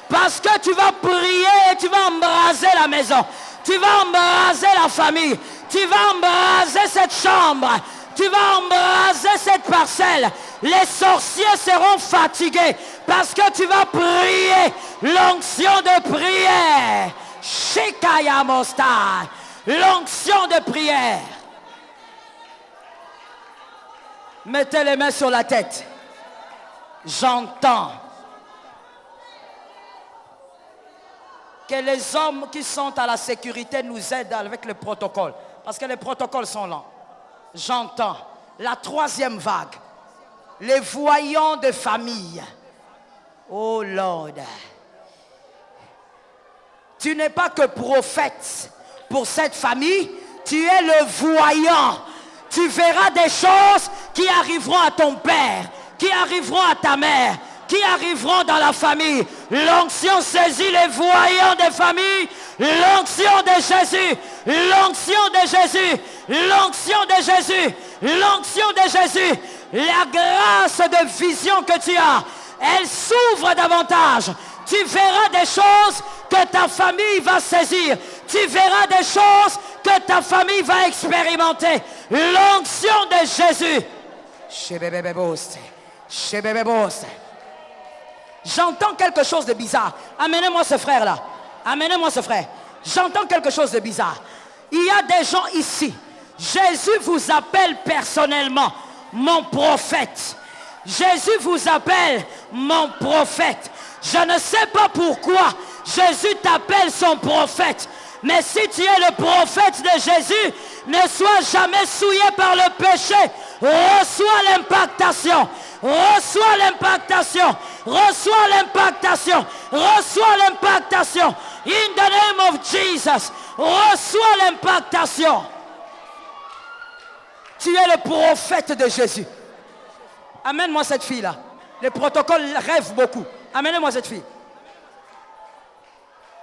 Parce que tu vas prier et tu vas embraser la maison. Tu vas embraser la famille. Tu vas embraser cette chambre. Tu vas embraser cette parcelle. Les sorciers seront fatigués parce que tu vas prier l'onction de prière. Shikaya Mostai. L'onction de prière. Mettez les mains sur la tête. J'entends que les hommes qui sont à la sécurité nous aident avec le protocole. Parce que les protocoles sont lents. J'entends la 3e vague. Les voyants de famille. Oh Lord. Tu n'es pas que prophète pour cette famille. Tu es le voyant. Tu verras des choses qui arriveront à ton père, qui arriveront à ta mère, qui arriveront dans la famille. L'onction saisit les voyants des familles. L'onction de Jésus. L'onction de Jésus. L'onction de Jésus. L'onction de Jésus. La grâce de vision que tu as, elle s'ouvre davantage. Tu verras des choses que ta famille va saisir. Tu verras des choses que ta famille va expérimenter. L'onction de Jésus. J'entends quelque chose de bizarre. Amenez-moi ce frère-là. Amenez-moi ce frère. J'entends quelque chose de bizarre. Il y a des gens ici. Jésus vous appelle personnellement mon prophète. Jésus vous appelle mon prophète. Je ne sais pas pourquoi Jésus t'appelle son prophète. Mais si tu es le prophète de Jésus, ne sois jamais souillé par le péché. Reçois l'impactation. Reçois l'impactation. Reçois l'impactation. Reçois l'impactation. In the name of Jesus. Reçois l'impactation. Tu es le prophète de Jésus. Amène-moi cette fille-là. Les protocoles rêvent beaucoup. Amenez-moi cette fille.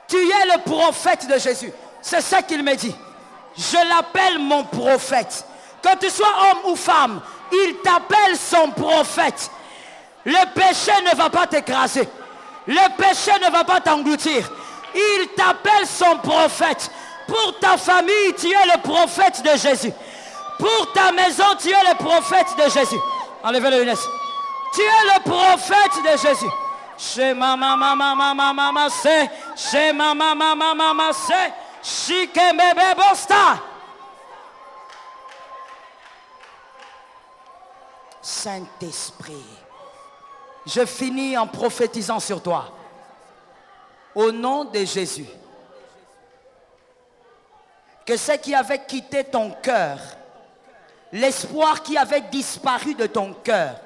Tu es le prophète de Jésus. C'est ça qu'il me dit. Je l'appelle mon prophète. Que tu sois homme ou femme, il t'appelle son prophète. Le péché ne va pas t'écraser. Le péché ne va pas t'engloutir. Il t'appelle son prophète. Pour ta famille, tu es le prophète de Jésus. Pour ta maison, tu es le prophète de Jésus. Enlevez le lunettes. Tu es le prophète de Jésus. Chez mama mama mama mama c'est. Chez mama mama mama c'est. Chique bébé bosta. Saint-Esprit, je finis en prophétisant sur toi. Au nom de Jésus. Que ce qui avait quitté ton cœur, l'espoir qui avait disparu de ton cœur,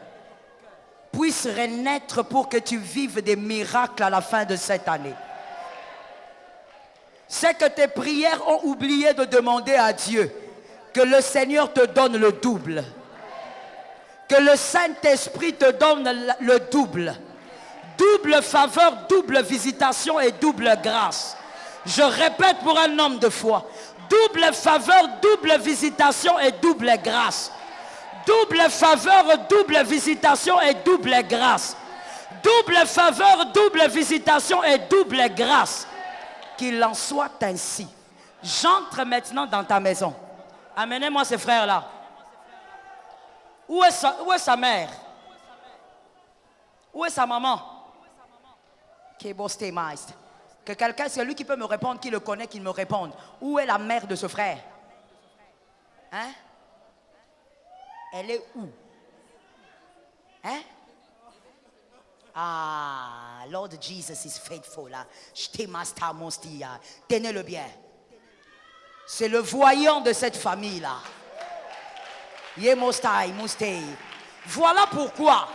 puisse renaître pour que tu vives des miracles à la fin de cette année. C'est que tes prières ont oublié de demander à Dieu que le Seigneur te donne le double. Que le Saint-Esprit te donne le double. Double faveur, double visitation et double grâce. Je répète pour un homme de foi. Double faveur, double visitation et double grâce. Double faveur, double visitation et double grâce. Double faveur, double visitation et double grâce. Qu'il en soit ainsi. J'entre maintenant dans ta maison. Amenez-moi ces frères-là. Où est sa mère? Où est sa maman? Que quelqu'un, c'est lui qui peut me répondre, qui le connaît, qu'il me réponde. Où est la mère de ce frère? Hein? Elle est où? Hein? Ah, Lord Jesus is faithful. Tenez-le bien. C'est le voyant de cette famille-là. Voilà pourquoi,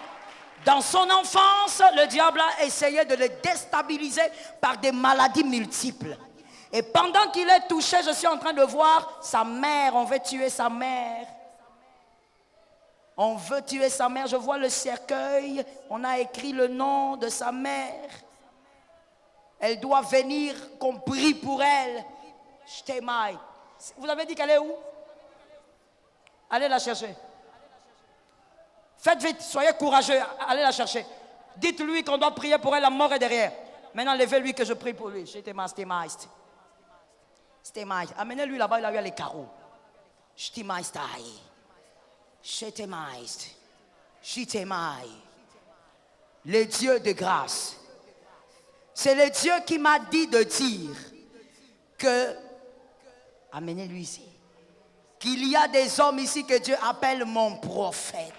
dans son enfance, le diable a essayé de le déstabiliser par des maladies multiples. Et pendant qu'il est touché, je suis en train de voir sa mère. On veut tuer sa mère. On veut tuer sa mère. Je vois le cercueil. On a écrit le nom de sa mère. Elle doit venir, qu'on prie pour elle. Vous avez dit qu'elle est où? Allez la chercher. Faites vite, soyez courageux, allez la chercher. Dites-lui qu'on doit prier pour elle, la mort est derrière. Maintenant, levez-lui que je prie pour lui. Amenez-lui là-bas, il a eu les carreaux. Le Dieu de grâce. C'est le Dieu qui m'a dit de dire que, amenez-lui ici, qu'il y a des hommes ici que Dieu appelle mon prophète.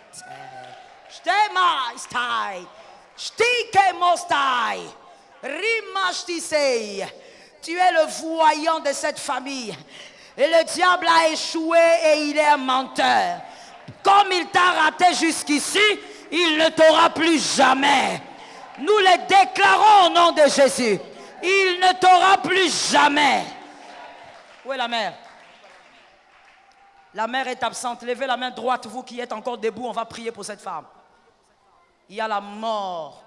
Tu es le voyant de cette famille. Et le diable a échoué et il est un menteur. Comme il t'a raté jusqu'ici, il ne t'aura plus jamais. Nous le déclarons au nom de Jésus. Il ne t'aura plus jamais. Où est la mère? La mère est absente. Levez la main droite, vous qui êtes encore debout. On va prier pour cette femme. Il y a la mort.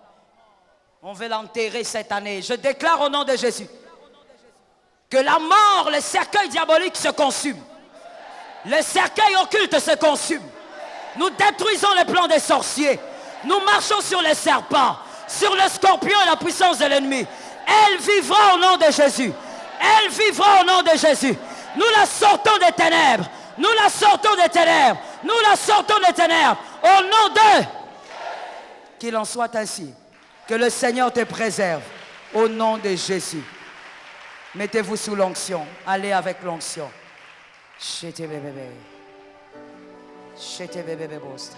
On veut l'enterrer cette année. Je déclare au nom de Jésus que la mort, le cercueil diabolique se consume. Le cercueil occulte se consume. Nous détruisons les plans des sorciers. Nous marchons sur les serpents, sur le scorpion et la puissance de l'ennemi. Elle vivra au nom de Jésus. Elle vivra au nom de Jésus. Nous la sortons des ténèbres. Nous la sortons des ténèbres. Nous la sortons des ténèbres. Au nom de... Qu'il en soit ainsi. Que le Seigneur te préserve. Au nom de Jésus. Mettez-vous sous l'onction. Allez avec l'onction. Chete bébé. Chete bébé bosta.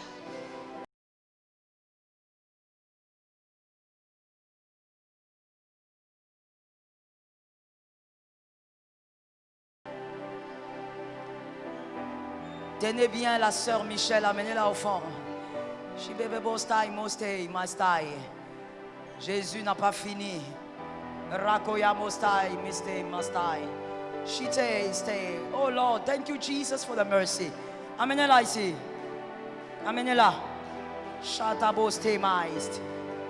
Tenez bien la sœur Michel, amenez-la au fond. Jésus n'a pas fini. Rakoya mostai, miste mastai. Shite stay. Oh Lord, thank you Jesus for the mercy. Amenez-la ici. Amenez-la. Shataboste maist.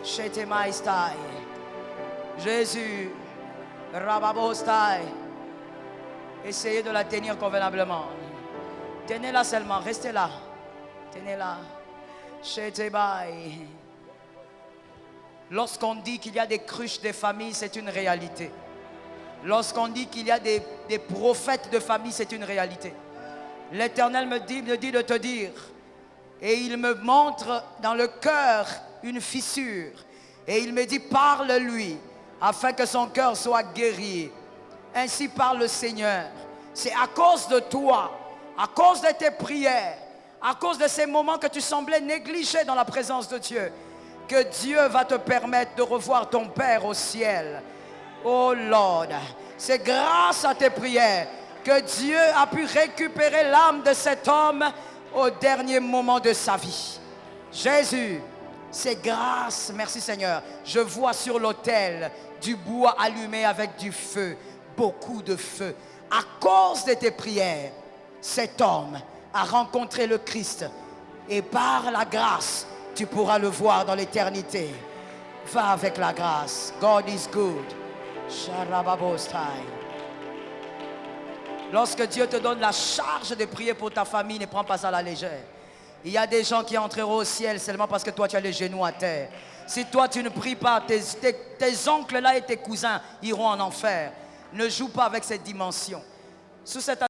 Shete maistai. Jésus. Rababostai. Essayez de la tenir convenablement. Tenez-la seulement, restez là. Tenez-la. Lorsqu'on dit qu'il y a des cruches de famille, c'est une réalité. Lorsqu'on dit qu'il y a des prophètes de famille, c'est une réalité. L'Éternel me dit de te dire, et il me montre dans le cœur une fissure, et il me dit, parle-lui, afin que son cœur soit guéri. Ainsi parle le Seigneur. C'est à cause de toi, à cause de tes prières, à cause de ces moments que tu semblais négliger dans la présence de Dieu, que Dieu va te permettre de revoir ton Père au ciel. Oh Lord, c'est grâce à tes prières que Dieu a pu récupérer l'âme de cet homme au dernier moment de sa vie. Jésus, c'est grâce, merci Seigneur. Je vois sur l'autel du bois allumé avec du feu, beaucoup de feu. À cause de tes prières, cet homme a rencontré le Christ et par la grâce, tu pourras le voir dans l'éternité. Va avec la grâce. God is good. Lorsque Dieu te donne la charge de prier pour ta famille, ne prends pas ça à la légère. Il y a des gens qui entreront au ciel seulement parce que toi tu as les genoux à terre. Si toi tu ne pries pas, tes oncles là et tes cousins iront en enfer. Ne joue pas avec cette dimension. Sous cette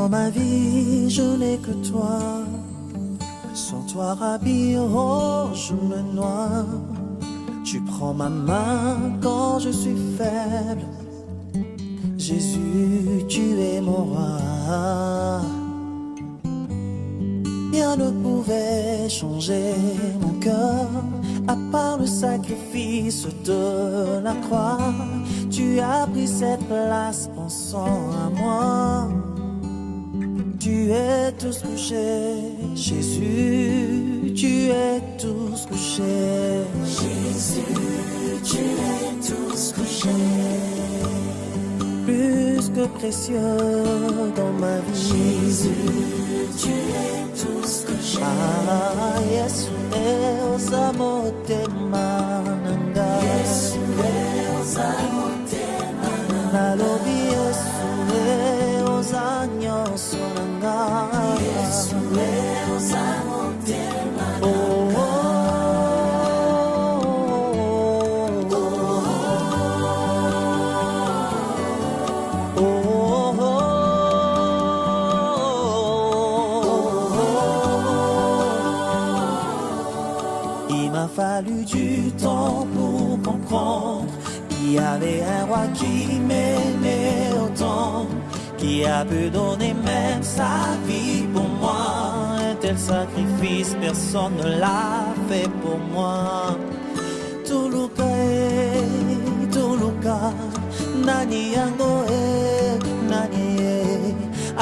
Dans ma vie, je n'ai que toi. Sans toi, Rabbi, oh, je me noie. Tu prends ma main quand je suis faible. Jésus, tu es mon roi. Rien ne pouvait changer mon cœur, à part le sacrifice de la croix. Tu as pris cette place pensant à moi. Tu es tous couché, Jésus, tu es tous couché. Jésus, tu es tous couché. Plus que précieux dans ma vie. Jésus, tu es tous couché. Ah, Yesu ozamote mananga. Yesu ozamote mananga. Nalobi Yesu ozanyonso nanga. Yesu ozamote mananga. Oh, oh, oh, oh, oh. Il m'a fallu du temps pour comprendre qu'il y avait un roi qui m'aimait autant, qui a pu donner même sa vie pour moi. Un tel sacrifice, personne ne l'a fait pour moi. Tuluka, Tuluka, nani yango nani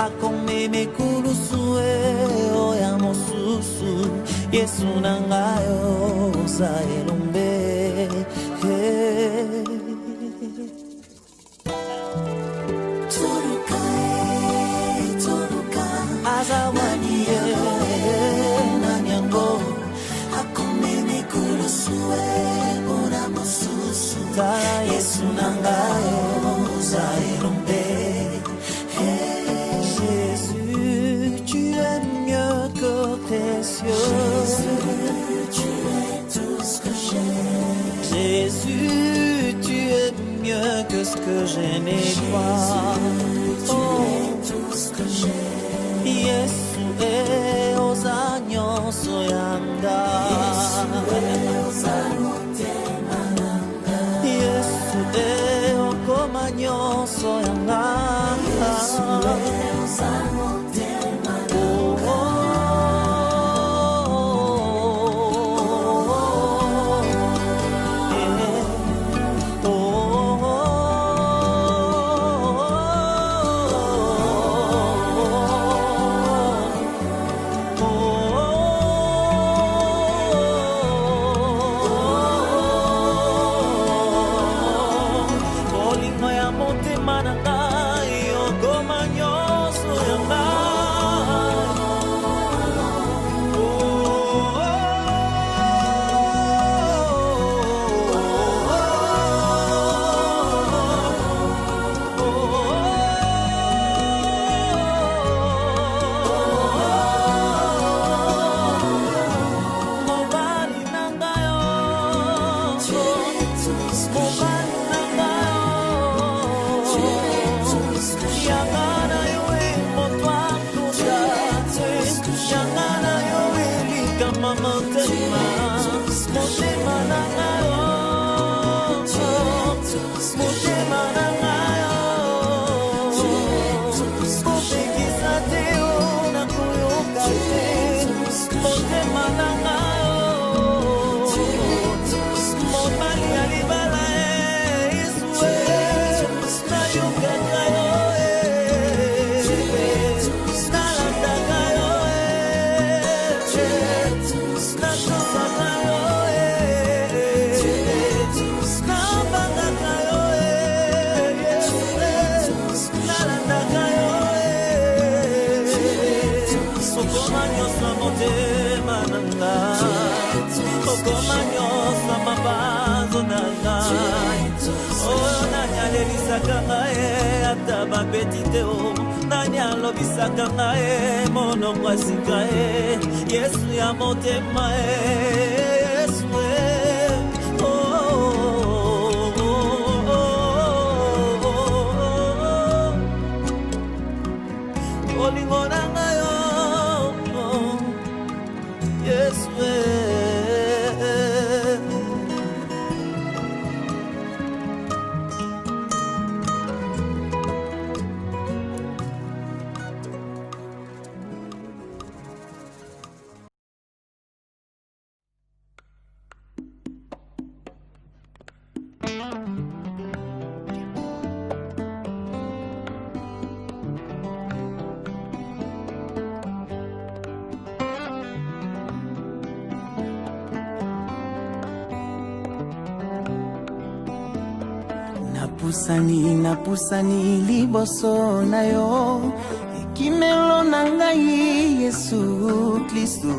akome mekulusu oya mosusu. Yesu nangayo za elombe. Tuluka, Tuluka, Azawani nanyango akome mekulusuwe ora mosusu. Yesu nangayo za elombe. Jésus, tu es mieux que précieux. Jésus, tu es tout ce que j'ai. Jésus, tu es mieux que ce que je n'ai pas. Tu es tout ce que j'ai. Yesu e ozanyo soyanga. Yesu e okomanyo soyanga. Yesu ya motema Yesu oh, oh, oh, oh, oh, bolingo na ngai Yesu Napusani liboso na yo ekimelo na ngai Yesu Kristo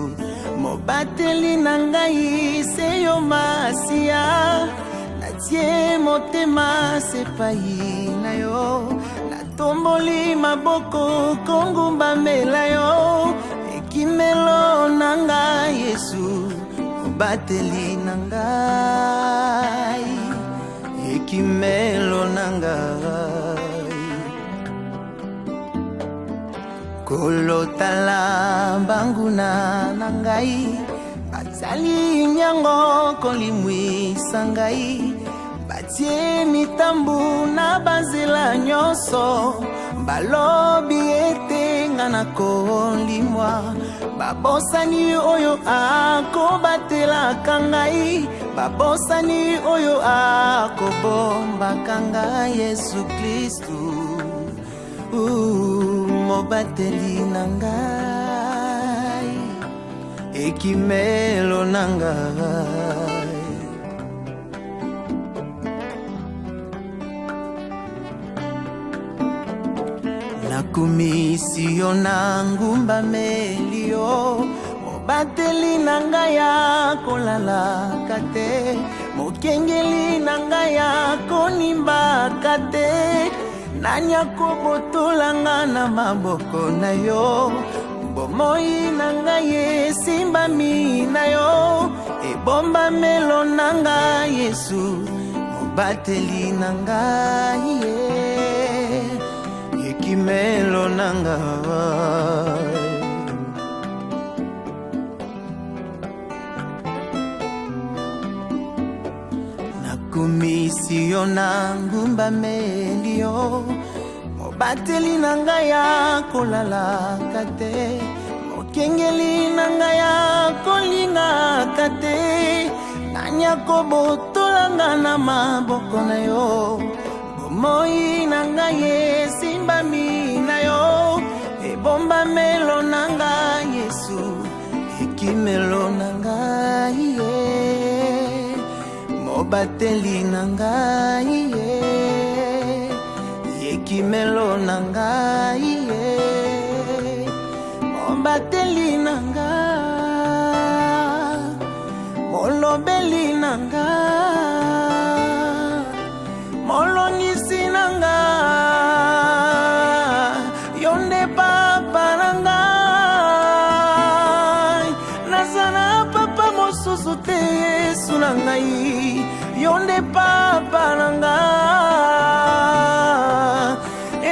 mobateli na ngai se yo Masia natie motema sepai na yo natomboli maboko kongumbamela yo ekimelo na ngai Yesu mobateli na ngai ekimelo na ngai kolotala banguna na ngai bazali nyango kolimwisa ngai batie mitambu na banzela nyonso balobi ete nga na kolimwa babosani oyo akobatelaka ngai babosani oyo akobombaka ngai Yesu Kristu mobateli na ngai ekimelo na ngai nakumisi yo na ngumbameli yo mobateli na ngai akolalaka te mokengeli na ngai akonimbaka te nani akobotolanga na maboko na yo bomoi na ngai esimbami na yo ebombamelo na ngai Yesu mobateli na ngai ekimelo na ngai nakumisi yo na ngumbameli yo mobateli na ngai akolalaka te mokengeli na ngai akolingaka te nani akobotolanga na maboko na yo bomoi na ngai esimbami na yo ebombamelo na ngai Yesu ekimelo na ngai mobateli na ngai ekimelo na ngai mobateli na ngai molobeli na ngai molongisi na ngai yonde papa na ngai nazana papa mosusu te Yesu na ngai yonde papa na ngai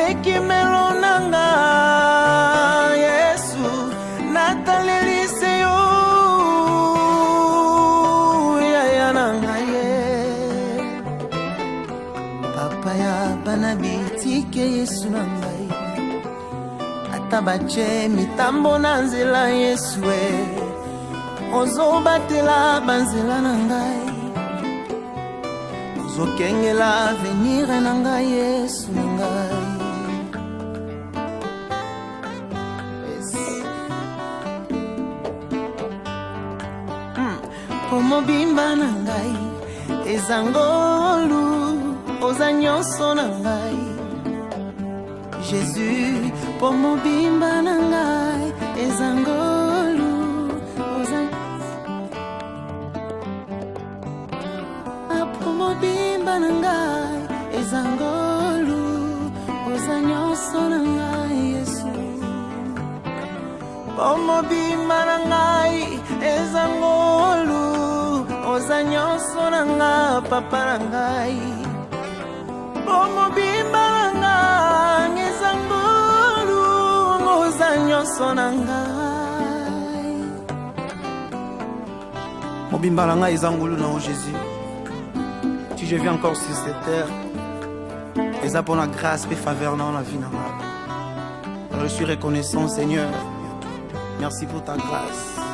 ekimelo na ngai Yesu natalelise yo yaya na ngai papa ya bana bitike Yesu na ngai ata bache mitambo na nzela Yesu ozobatela banzela na ngai ozokengela avenir na ngai Yesu na ngai pomobimba na ngai ezangolu oza nyonso na ngai Jésus pomobimba na ngai ezangolu oza pomobimba na ngai ezangolu oza nyonso na ngai Yesu pomobimba na ngai ezangolu oza nyonso na ngai papa na ngai pomobimba na ngai ezangolu liboso na ngai. Mobimba na ngai eza ngulu na o Jésus. Si je viens encore sur cette terre, eza pour la grâce et faveur dans la vie na ngai. Alors je suis reconnaissant Seigneur. Merci pour ta grâce.